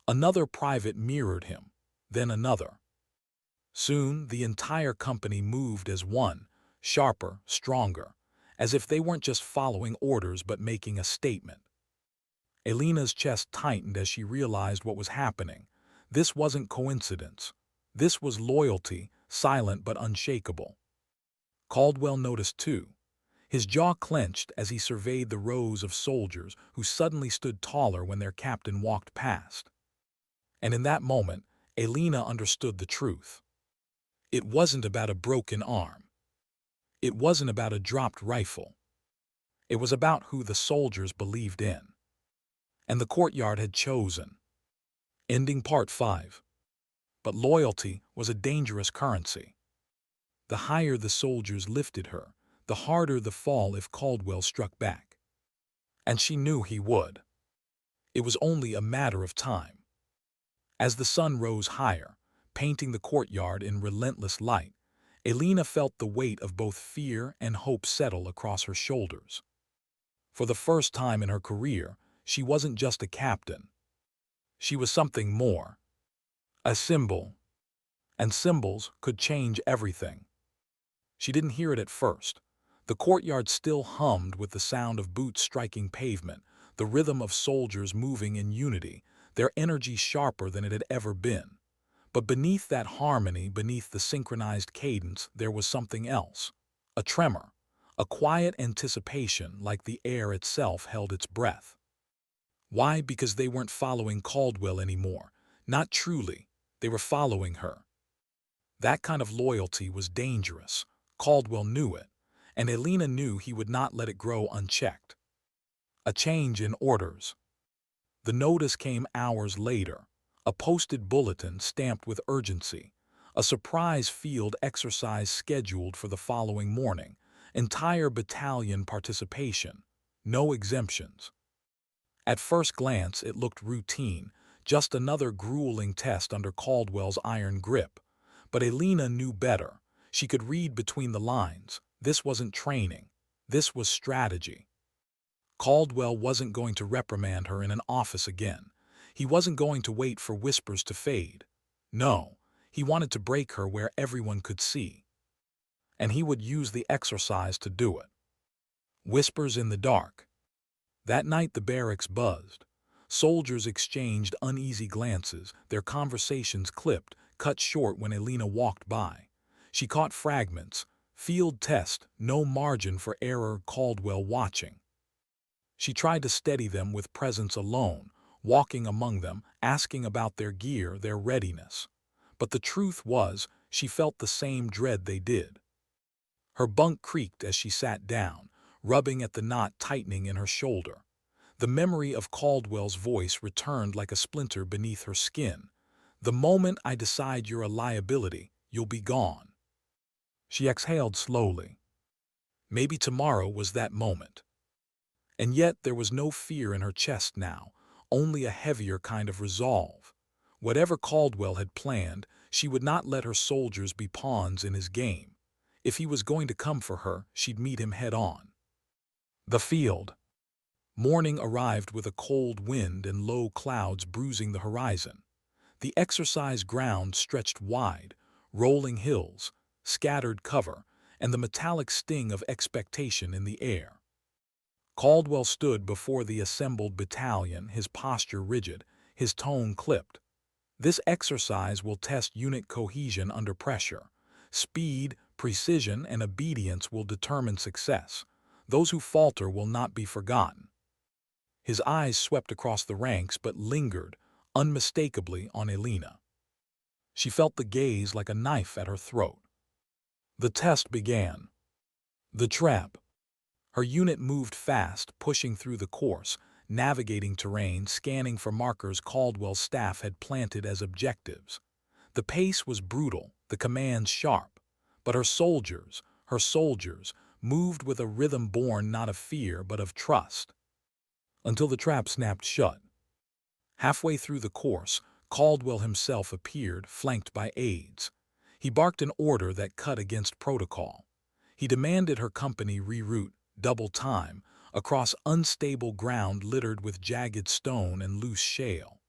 Another private mirrored him, then another. Soon, the entire company moved as one, sharper, stronger, as if they weren't just following orders but making a statement. Elena's chest tightened as she realized what was happening. This wasn't coincidence. This was loyalty, silent but unshakable. Caldwell noticed too. His jaw clenched as he surveyed the rows of soldiers who suddenly stood taller when their captain walked past. And in that moment, Elena understood the truth. It wasn't about a broken arm. It wasn't about a dropped rifle. It was about who the soldiers believed in. And the courtyard had chosen. Ending Part 5. But loyalty was a dangerous currency. The higher the soldiers lifted her, the harder the fall if Caldwell struck back. And she knew he would. It was only a matter of time. As the sun rose higher, painting the courtyard in relentless light, Elena felt the weight of both fear and hope settle across her shoulders. For the first time in her career, she wasn't just a captain. She was something more. A symbol. And symbols could change everything. She didn't hear it at first. The courtyard still hummed with the sound of boots striking pavement, the rhythm of soldiers moving in unity, their energy sharper than it had ever been. But beneath that harmony, beneath the synchronized cadence, there was something else. A tremor. A quiet anticipation, like the air itself held its breath. Why? Because they weren't following Caldwell anymore. Not truly. They were following her. That kind of loyalty was dangerous. Caldwell knew it, and Elena knew he would not let it grow unchecked. A change in orders. The notice came hours later, a posted bulletin stamped with urgency, a surprise field exercise scheduled for the following morning, entire battalion participation, no exemptions. At first glance, it looked routine, just another grueling test under Caldwell's iron grip. But Elena knew better. She could read between the lines. This wasn't training. This was strategy. Caldwell wasn't going to reprimand her in an office again. He wasn't going to wait for whispers to fade. No, he wanted to break her where everyone could see. And he would use the exercise to do it. Whispers in the dark. That night the barracks buzzed. Soldiers exchanged uneasy glances, their conversations clipped, cut short when Elena walked by. She caught fragments. Field test, no margin for error, Caldwell watching. She tried to steady them with presence alone, walking among them, asking about their gear, their readiness. But the truth was, she felt the same dread they did. Her bunk creaked as she sat down, rubbing at the knot tightening in her shoulder. The memory of Caldwell's voice returned like a splinter beneath her skin. "The moment I decide you're a liability, you'll be gone." She exhaled slowly. Maybe tomorrow was that moment. And yet there was no fear in her chest now, only a heavier kind of resolve. Whatever Caldwell had planned, she would not let her soldiers be pawns in his game. If he was going to come for her, she'd meet him head-on. The field. Morning arrived with a cold wind and low clouds bruising the horizon. The exercise ground stretched wide, rolling hills, scattered cover, and the metallic sting of expectation in the air. Caldwell stood before the assembled battalion, his posture rigid, his tone clipped. This exercise will test unit cohesion under pressure. Speed, precision, and obedience will determine success. Those who falter will not be forgotten. His eyes swept across the ranks but lingered, unmistakably, on Elena. She felt the gaze like a knife at her throat. The test began. The trap. Her unit moved fast, pushing through the course, navigating terrain, scanning for markers Caldwell's staff had planted as objectives. The pace was brutal, the commands sharp, but her soldiers, moved with a rhythm born not of fear but of trust. Until the trap snapped shut. Halfway through the course, Caldwell himself appeared, flanked by aides. He barked an order that cut against protocol. He demanded her company reroute, double time, across unstable ground littered with jagged stone and loose shale.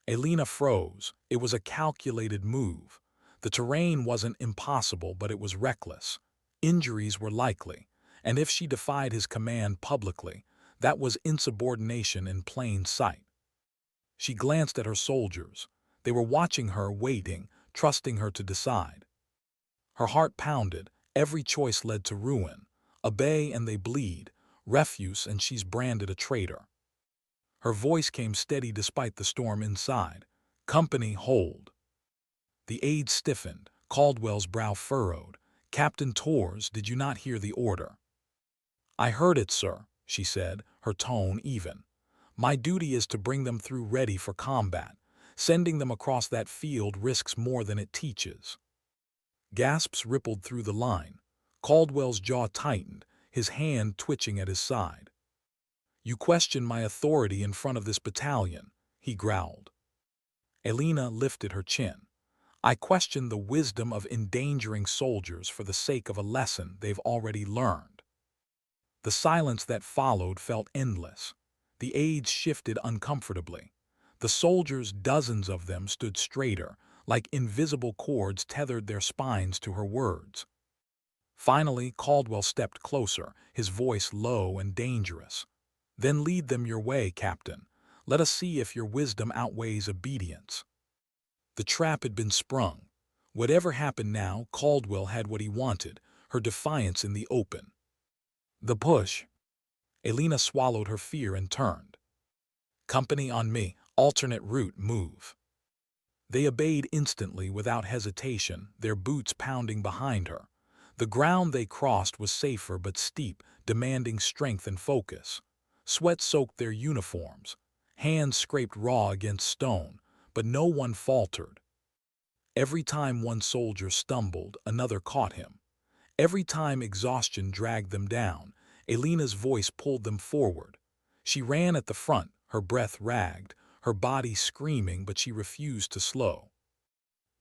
Elena froze. It was a calculated move. The terrain wasn't impossible, but it was reckless. Injuries were likely, and if she defied his command publicly, that was insubordination in plain sight. She glanced at her soldiers. They were watching her, waiting, trusting her to decide. Her heart pounded. Every choice led to ruin. Obey and they bleed. Refuse and she's branded a traitor. Her voice came steady despite the storm inside. "Company, hold." The aide stiffened. Caldwell's brow furrowed. "Captain Torres, did you not hear the order?" "I heard it, sir," she said, her tone even. "My duty is to bring them through ready for combat. Sending them across that field risks more than it teaches." Gasps rippled through the line. Caldwell's jaw tightened, his hand twitching at his side. "You question my authority in front of this battalion," he growled. Elena lifted her chin. "I question the wisdom of endangering soldiers for the sake of a lesson they've already learned." The silence that followed felt endless. The aides shifted uncomfortably. The soldiers, dozens of them, stood straighter, like invisible cords tethered their spines to her words. Finally, Caldwell stepped closer, his voice low and dangerous. "Then lead them your way, Captain. Let us see if your wisdom outweighs obedience." The trap had been sprung. Whatever happened now, Caldwell had what he wanted, her defiance in the open. The push. Elena swallowed her fear and turned. "Company on me, alternate route, move." They obeyed instantly without hesitation, their boots pounding behind her. The ground they crossed was safer but steep, demanding strength and focus. Sweat soaked their uniforms. Hands scraped raw against stone, but no one faltered. Every time one soldier stumbled, another caught him. Every time exhaustion dragged them down, Elena's voice pulled them forward. She ran at the front, her breath ragged, her body screaming, but she refused to slow.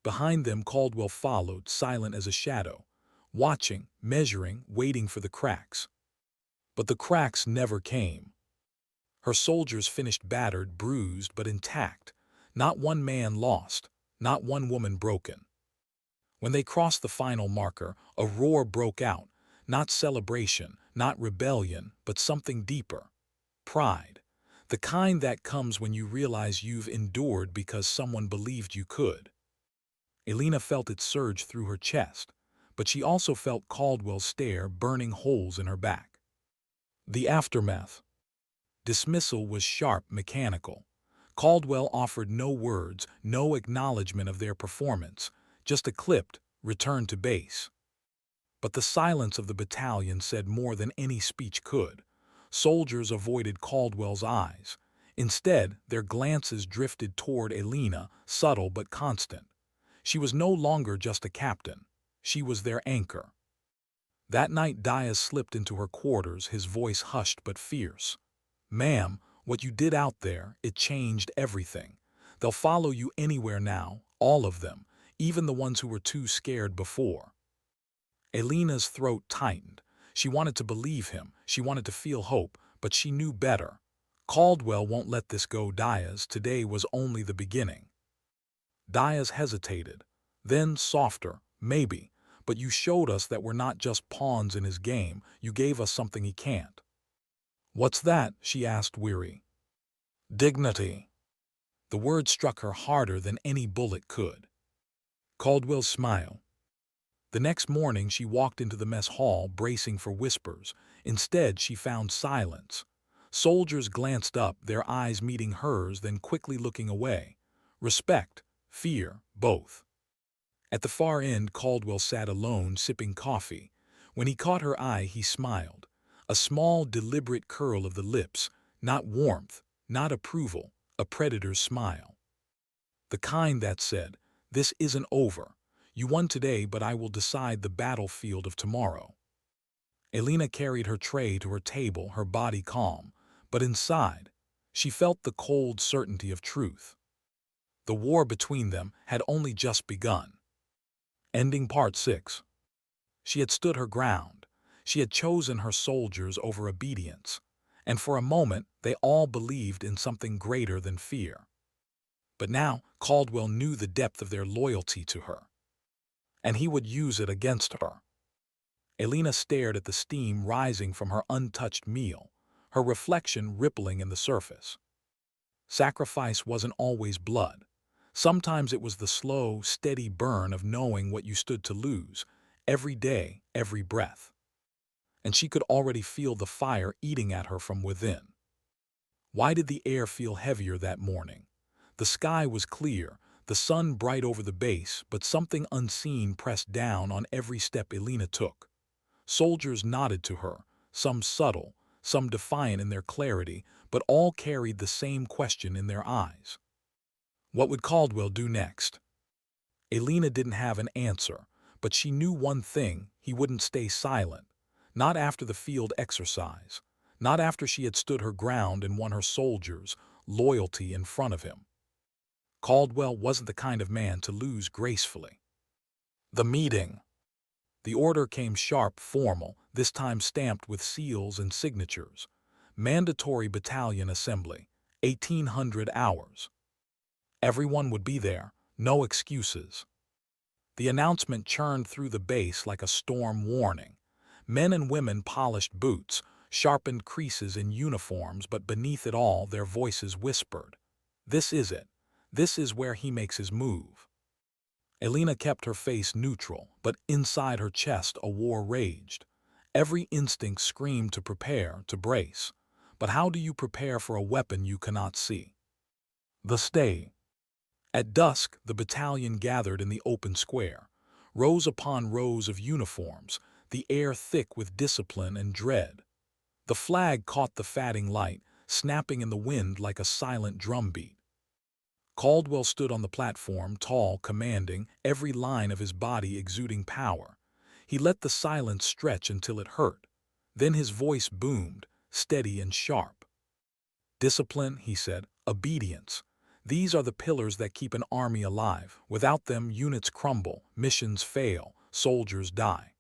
Behind them, Caldwell followed, silent as a shadow, watching, measuring, waiting for the cracks. But the cracks never came. Her soldiers finished battered, bruised, but intact. Not one man lost, not one woman broken. When they crossed the final marker, a roar broke out, not celebration, not rebellion, but something deeper. Pride. The kind that comes when you realize you've endured because someone believed you could. Elena felt it surge through her chest, but she also felt Caldwell's stare burning holes in her back. The aftermath. Dismissal was sharp, mechanical. Caldwell offered no words, no acknowledgement of their performance, just a clipped, return to base. But the silence of the battalion said more than any speech could. Soldiers avoided Caldwell's eyes. Instead, their glances drifted toward Elena, subtle but constant. She was no longer just a captain. She was their anchor. That night Diaz slipped into her quarters, his voice hushed but fierce. "Ma'am, what you did out there, it changed everything. They'll follow you anywhere now, all of them, even the ones who were too scared before." Elena's throat tightened. She wanted to believe him, she wanted to feel hope, but she knew better. Caldwell won't let this go, Diaz. Today was only the beginning. Diaz hesitated. Then, softer, "Maybe, but you showed us that we're not just pawns in his game. You gave us something he can't." "What's that?" she asked, weary. "Dignity." The word struck her harder than any bullet could. Caldwell's smile. The next morning she walked into the mess hall, bracing for whispers. Instead, she found silence. Soldiers glanced up, their eyes meeting hers, then quickly looking away. Respect, fear, both. At the far end, Caldwell sat alone, sipping coffee. When he caught her eye, he smiled. A small, deliberate curl of the lips, not warmth, not approval, a predator's smile. The kind that said, "This isn't over. You won today, but I will decide the battlefield of tomorrow." Elena carried her tray to her table, her body calm, but inside, she felt the cold certainty of truth. The war between them had only just begun. Ending Part 6. She had stood her ground. She had chosen her soldiers over obedience, and for a moment they all believed in something greater than fear. But now Caldwell knew the depth of their loyalty to her, and he would use it against her. Elena stared at the steam rising from her untouched meal, her reflection rippling in the surface. Sacrifice wasn't always blood. Sometimes it was the slow, steady burn of knowing what you stood to lose, every day, every breath. And she could already feel the fire eating at her from within. Why did the air feel heavier that morning? The sky was clear, the sun bright over the base, but something unseen pressed down on every step Elena took. Soldiers nodded to her, some subtle, some defiant in their clarity, but all carried the same question in their eyes. What would Caldwell do next? Elena didn't have an answer, but she knew one thing: he wouldn't stay silent. Not after the field exercise. Not after she had stood her ground and won her soldiers' loyalty in front of him. Caldwell wasn't the kind of man to lose gracefully. The meeting. The order came sharp, formal, this time stamped with seals and signatures. Mandatory battalion assembly, 1800 hours. Everyone would be there, no excuses. The announcement churned through the base like a storm warning. Men and women polished boots, sharpened creases in uniforms, but beneath it all their voices whispered, "This is it. This is where he makes his move." Elena kept her face neutral, but inside her chest a war raged. Every instinct screamed to prepare, to brace. But how do you prepare for a weapon you cannot see? The stay. At dusk, the battalion gathered in the open square. Rows upon rows of uniforms, the air thick with discipline and dread. The flag caught the fading light, snapping in the wind like a silent drumbeat. Caldwell stood on the platform, tall, commanding, every line of his body exuding power. He let the silence stretch until it hurt. Then his voice boomed, steady and sharp. "Discipline," he said, "obedience. These are the pillars that keep an army alive. Without them, units crumble, missions fail, soldiers die."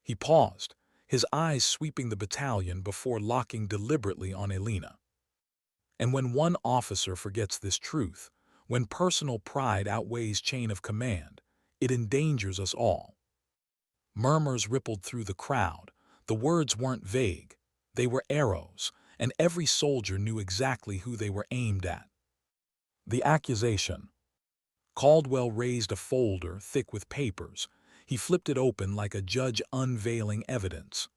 He paused, his eyes sweeping the battalion before locking deliberately on Elena. And when one officer forgets this truth, when personal pride outweighs chain of command, it endangers us all. Murmurs rippled through the crowd. The words weren't vague. They were arrows, and every soldier knew exactly who they were aimed at. The accusation. Caldwell raised a folder thick with papers. He flipped it open like a judge unveiling evidence.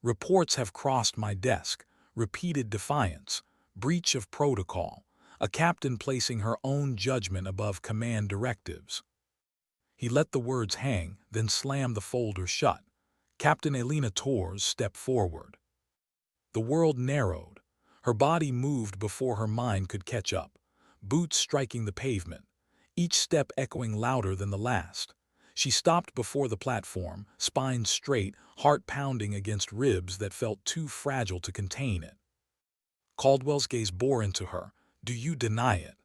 Reports have crossed my desk, repeated defiance, breach of protocol, a captain placing her own judgment above command directives. He let the words hang, then slammed the folder shut. Captain Elena Torres stepped forward. The world narrowed. Her body moved before her mind could catch up, boots striking the pavement, each step echoing louder than the last. She stopped before the platform, spine straight, heart pounding against ribs that felt too fragile to contain it. Caldwell's gaze bore into her. Do you deny it?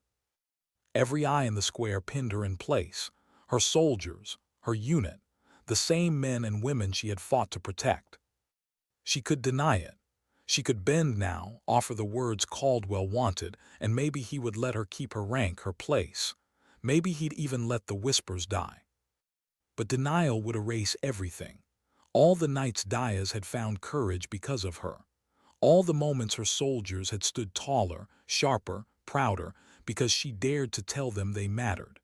Every eye in the square pinned her in place. Her soldiers, her unit, the same men and women she had fought to protect. She could deny it. She could bend now, offer the words Caldwell wanted, and maybe he would let her keep her rank, her place. Maybe he'd even let the whispers die. But denial would erase everything. All the nights Diaz had found courage because of her. All the moments her soldiers had stood taller, sharper, prouder, because she dared to tell them they mattered.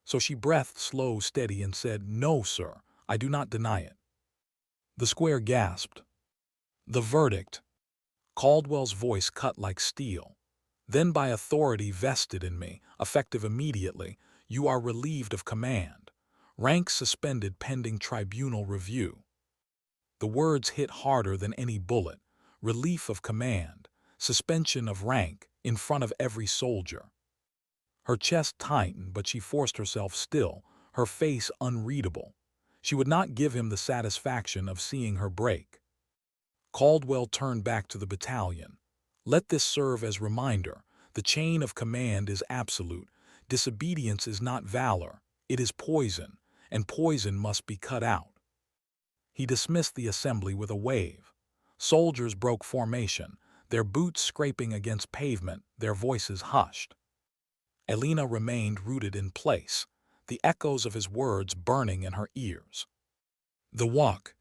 So she breathed slow, steady, and said, "No, sir, I do not deny it." The square gasped. The verdict. Caldwell's voice cut like steel. Then by authority vested in me, effective immediately, you are relieved of command. Rank suspended pending tribunal review. The words hit harder than any bullet. Relief of command, suspension of rank, in front of every soldier. Her chest tightened, but she forced herself still, her face unreadable. She would not give him the satisfaction of seeing her break. Caldwell turned back to the battalion. Let this serve as reminder. The chain of command is absolute. Disobedience is not valor. It is poison, and poison must be cut out. He dismissed the assembly with a wave. Soldiers broke formation, their boots scraping against pavement, their voices hushed. Elena remained rooted in place, the echoes of his words burning in her ears. The walk.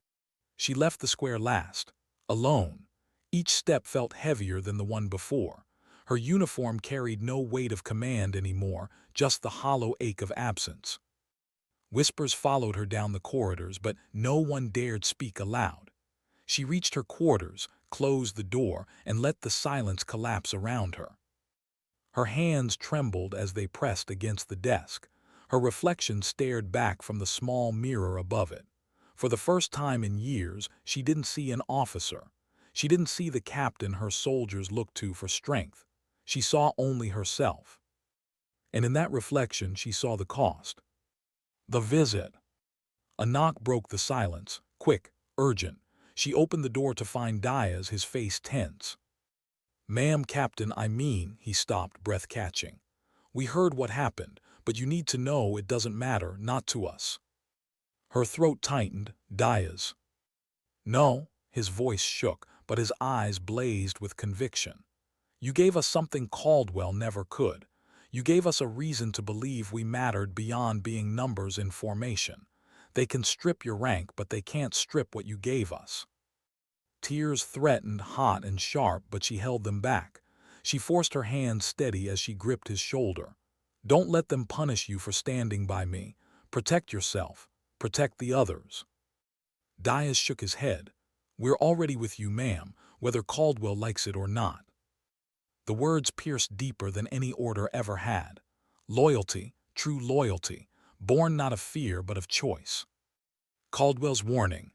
She left the square last, alone. Each step felt heavier than the one before. Her uniform carried no weight of command anymore, just the hollow ache of absence. Whispers followed her down the corridors, but no one dared speak aloud. She reached her quarters, closed the door, and let the silence collapse around her. Her hands trembled as they pressed against the desk. Her reflection stared back from the small mirror above it. For the first time in years, she didn't see an officer. She didn't see the captain her soldiers looked to for strength. She saw only herself. And in that reflection, she saw the cost. The visit. A knock broke the silence, quick, urgent. She opened the door to find Diaz, his face tense. "Ma'am, Captain, I mean," he stopped, breath catching. "We heard what happened, but you need to know it doesn't matter, not to us." Her throat tightened. "Diaz." "No," his voice shook, but his eyes blazed with conviction. "You gave us something Caldwell never could. You gave us a reason to believe we mattered beyond being numbers in formation. They can strip your rank, but they can't strip what you gave us." Tears threatened, hot and sharp, but she held them back. She forced her hand steady as she gripped his shoulder. "Don't let them punish you for standing by me. Protect yourself. Protect the others." Diaz shook his head. "We're already with you, ma'am, whether Caldwell likes it or not." The words pierced deeper than any order ever had. Loyalty, true loyalty, born not of fear but of choice. Caldwell's warning.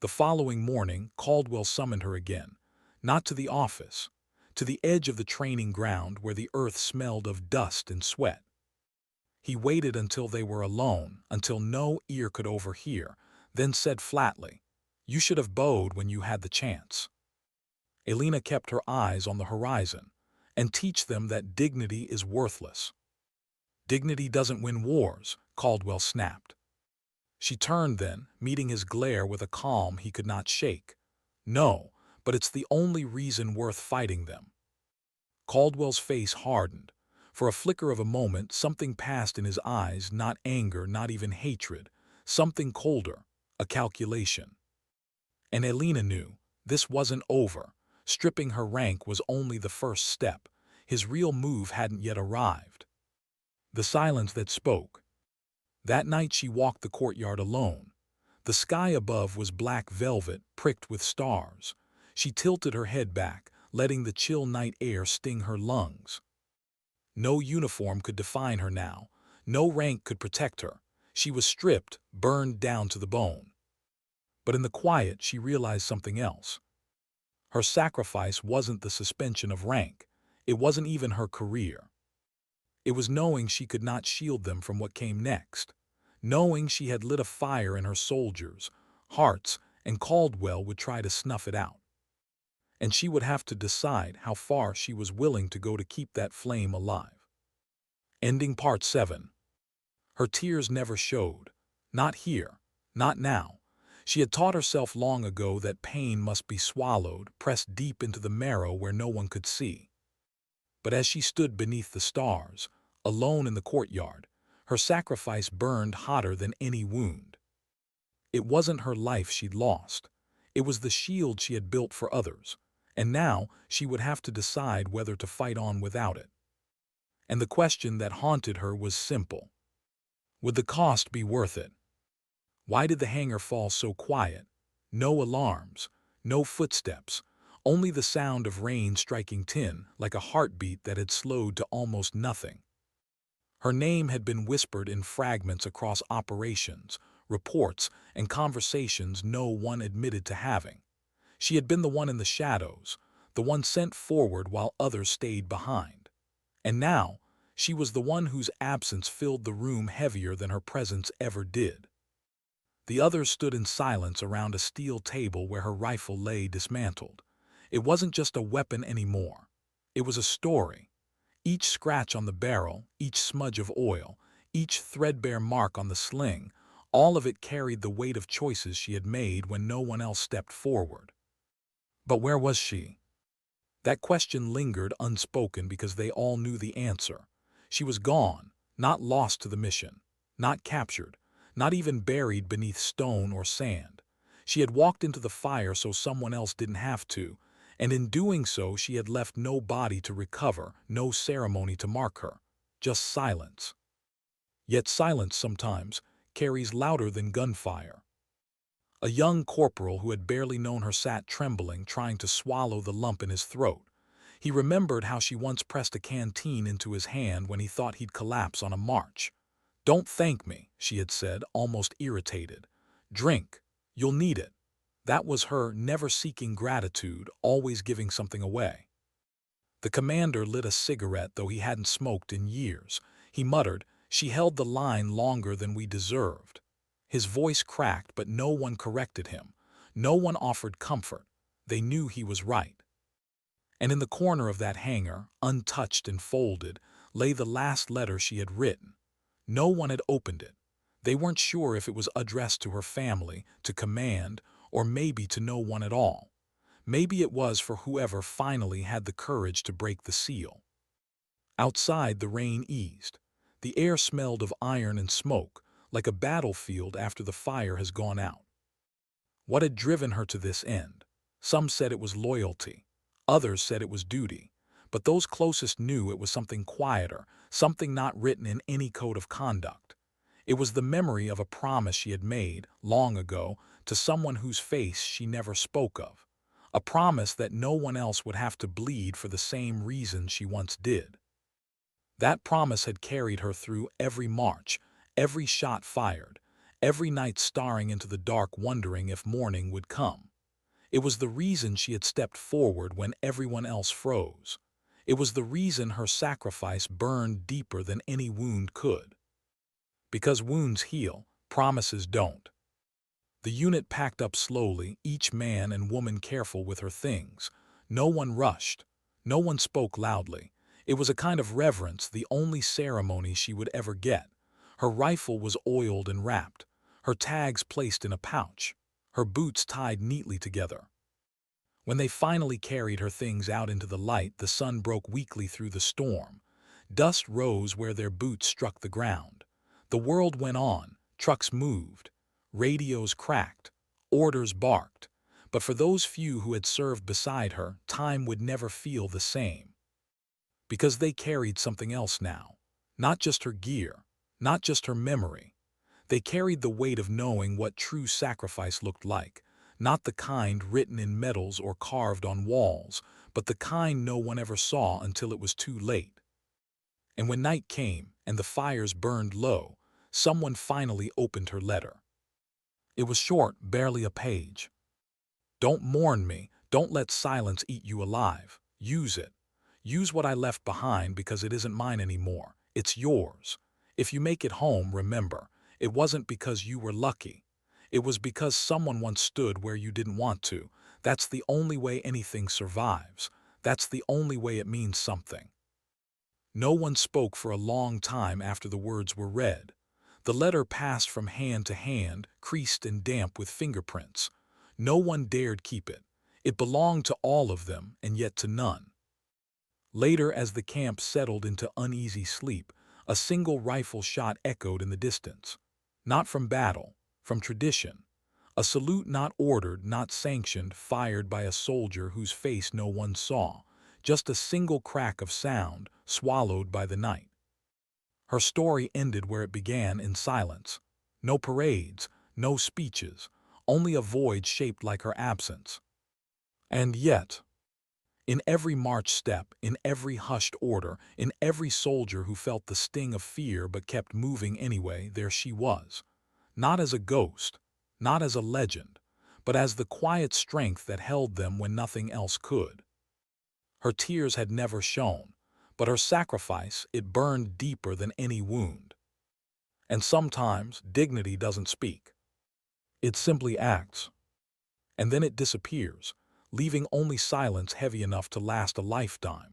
The following morning, Caldwell summoned her again, not to the office, to the edge of the training ground where the earth smelled of dust and sweat. He waited until they were alone, until no ear could overhear, then said flatly, "You should have bowed when you had the chance." Elena kept her eyes on the horizon. "And teach them that dignity is worthless." "Dignity doesn't win wars," Caldwell snapped. She turned then, meeting his glare with a calm he could not shake. "No, but it's the only reason worth fighting them." Caldwell's face hardened. For a flicker of a moment, something passed in his eyes, not anger, not even hatred, something colder, a calculation. And Elena knew, this wasn't over. Stripping her rank was only the first step. His real move hadn't yet arrived. The silence that spoke. That night she walked the courtyard alone. The sky above was black velvet, pricked with stars. She tilted her head back, letting the chill night air sting her lungs. No uniform could define her now. No rank could protect her. She was stripped, burned down to the bone. But in the quiet, she realized something else. Her sacrifice wasn't the suspension of rank. It wasn't even her career. It was knowing she could not shield them from what came next. Knowing she had lit a fire in her soldiers' hearts, and Caldwell would try to snuff it out. And she would have to decide how far she was willing to go to keep that flame alive. Ending Part 7. Her tears never showed. Not here. Not now. She had taught herself long ago that pain must be swallowed, pressed deep into the marrow where no one could see. But as she stood beneath the stars, alone in the courtyard, her sacrifice burned hotter than any wound. It wasn't her life she'd lost. It was the shield she had built for others. And now she would have to decide whether to fight on without it. And the question that haunted her was simple. Would the cost be worth it? Why did the hangar fall so quiet? No alarms, no footsteps, only the sound of rain striking tin like a heartbeat that had slowed to almost nothing. Her name had been whispered in fragments across operations, reports, and conversations no one admitted to having. She had been the one in the shadows, the one sent forward while others stayed behind. And now, she was the one whose absence filled the room heavier than her presence ever did. The others stood in silence around a steel table where her rifle lay dismantled. It wasn't just a weapon anymore. It was a story. Each scratch on the barrel, each smudge of oil, each threadbare mark on the sling, all of it carried the weight of choices she had made when no one else stepped forward. But where was she? That question lingered unspoken because they all knew the answer. She was gone, not lost to the mission, not captured, not even buried beneath stone or sand. She had walked into the fire so someone else didn't have to, and in doing so she had left no body to recover, no ceremony to mark her, just silence. Yet silence sometimes carries louder than gunfire. A young corporal who had barely known her sat trembling, trying to swallow the lump in his throat. He remembered how she once pressed a canteen into his hand when he thought he'd collapse on a march. "Don't thank me," she had said, almost irritated. "Drink. You'll need it." That was her, never seeking gratitude, always giving something away. The commander lit a cigarette, though he hadn't smoked in years. He muttered, "She held the line longer than we deserved." His voice cracked, but no one corrected him. No one offered comfort. They knew he was right. And in the corner of that hangar, untouched and folded, lay the last letter she had written. No one had opened it. They weren't sure if it was addressed to her family, to command, or maybe to no one at all. Maybe it was for whoever finally had the courage to break the seal. Outside, the rain eased. The air smelled of iron and smoke, like a battlefield after the fire has gone out. What had driven her to this end? Some said it was loyalty. Others said it was duty. But those closest knew it was something quieter, something not written in any code of conduct. It was the memory of a promise she had made, long ago, to someone whose face she never spoke of. A promise that no one else would have to bleed for the same reason she once did. That promise had carried her through every march, every shot fired, every night staring into the dark wondering if morning would come. It was the reason she had stepped forward when everyone else froze. It was the reason her sacrifice burned deeper than any wound could. Because wounds heal, promises don't. The unit packed up slowly, each man and woman careful with her things. No one rushed. No one spoke loudly. It was a kind of reverence, the only ceremony she would ever get. Her rifle was oiled and wrapped, her tags placed in a pouch, her boots tied neatly together. When they finally carried her things out into the light, the sun broke weakly through the storm. Dust rose where their boots struck the ground. The world went on, trucks moved, radios cracked, orders barked. But for those few who had served beside her, time would never feel the same. Because they carried something else now. Not just her gear, not just her memory. They carried the weight of knowing what true sacrifice looked like, not the kind written in medals or carved on walls, but the kind no one ever saw until it was too late. And when night came and the fires burned low, someone finally opened her letter. It was short, barely a page. Don't mourn me, don't let silence eat you alive. Use it. Use what I left behind because it isn't mine anymore. It's yours. If you make it home, remember, it wasn't because you were lucky. It was because someone once stood where you didn't want to. That's the only way anything survives. That's the only way it means something. No one spoke for a long time after the words were read. The letter passed from hand to hand, creased and damp with fingerprints. No one dared keep it. It belonged to all of them, and yet to none. Later, as the camp settled into uneasy sleep, a single rifle shot echoed in the distance. Not from battle, from tradition. A salute not ordered, not sanctioned, fired by a soldier whose face no one saw. Just a single crack of sound, swallowed by the night. Her story ended where it began, in silence. No parades, no speeches, only a void shaped like her absence. And yet, in every march step, in every hushed order, in every soldier who felt the sting of fear but kept moving anyway, there she was. Not as a ghost, not as a legend, but as the quiet strength that held them when nothing else could. Her tears had never shone, but her sacrifice, it burned deeper than any wound. And sometimes dignity doesn't speak. It simply acts. And then it disappears, leaving only silence heavy enough to last a lifetime.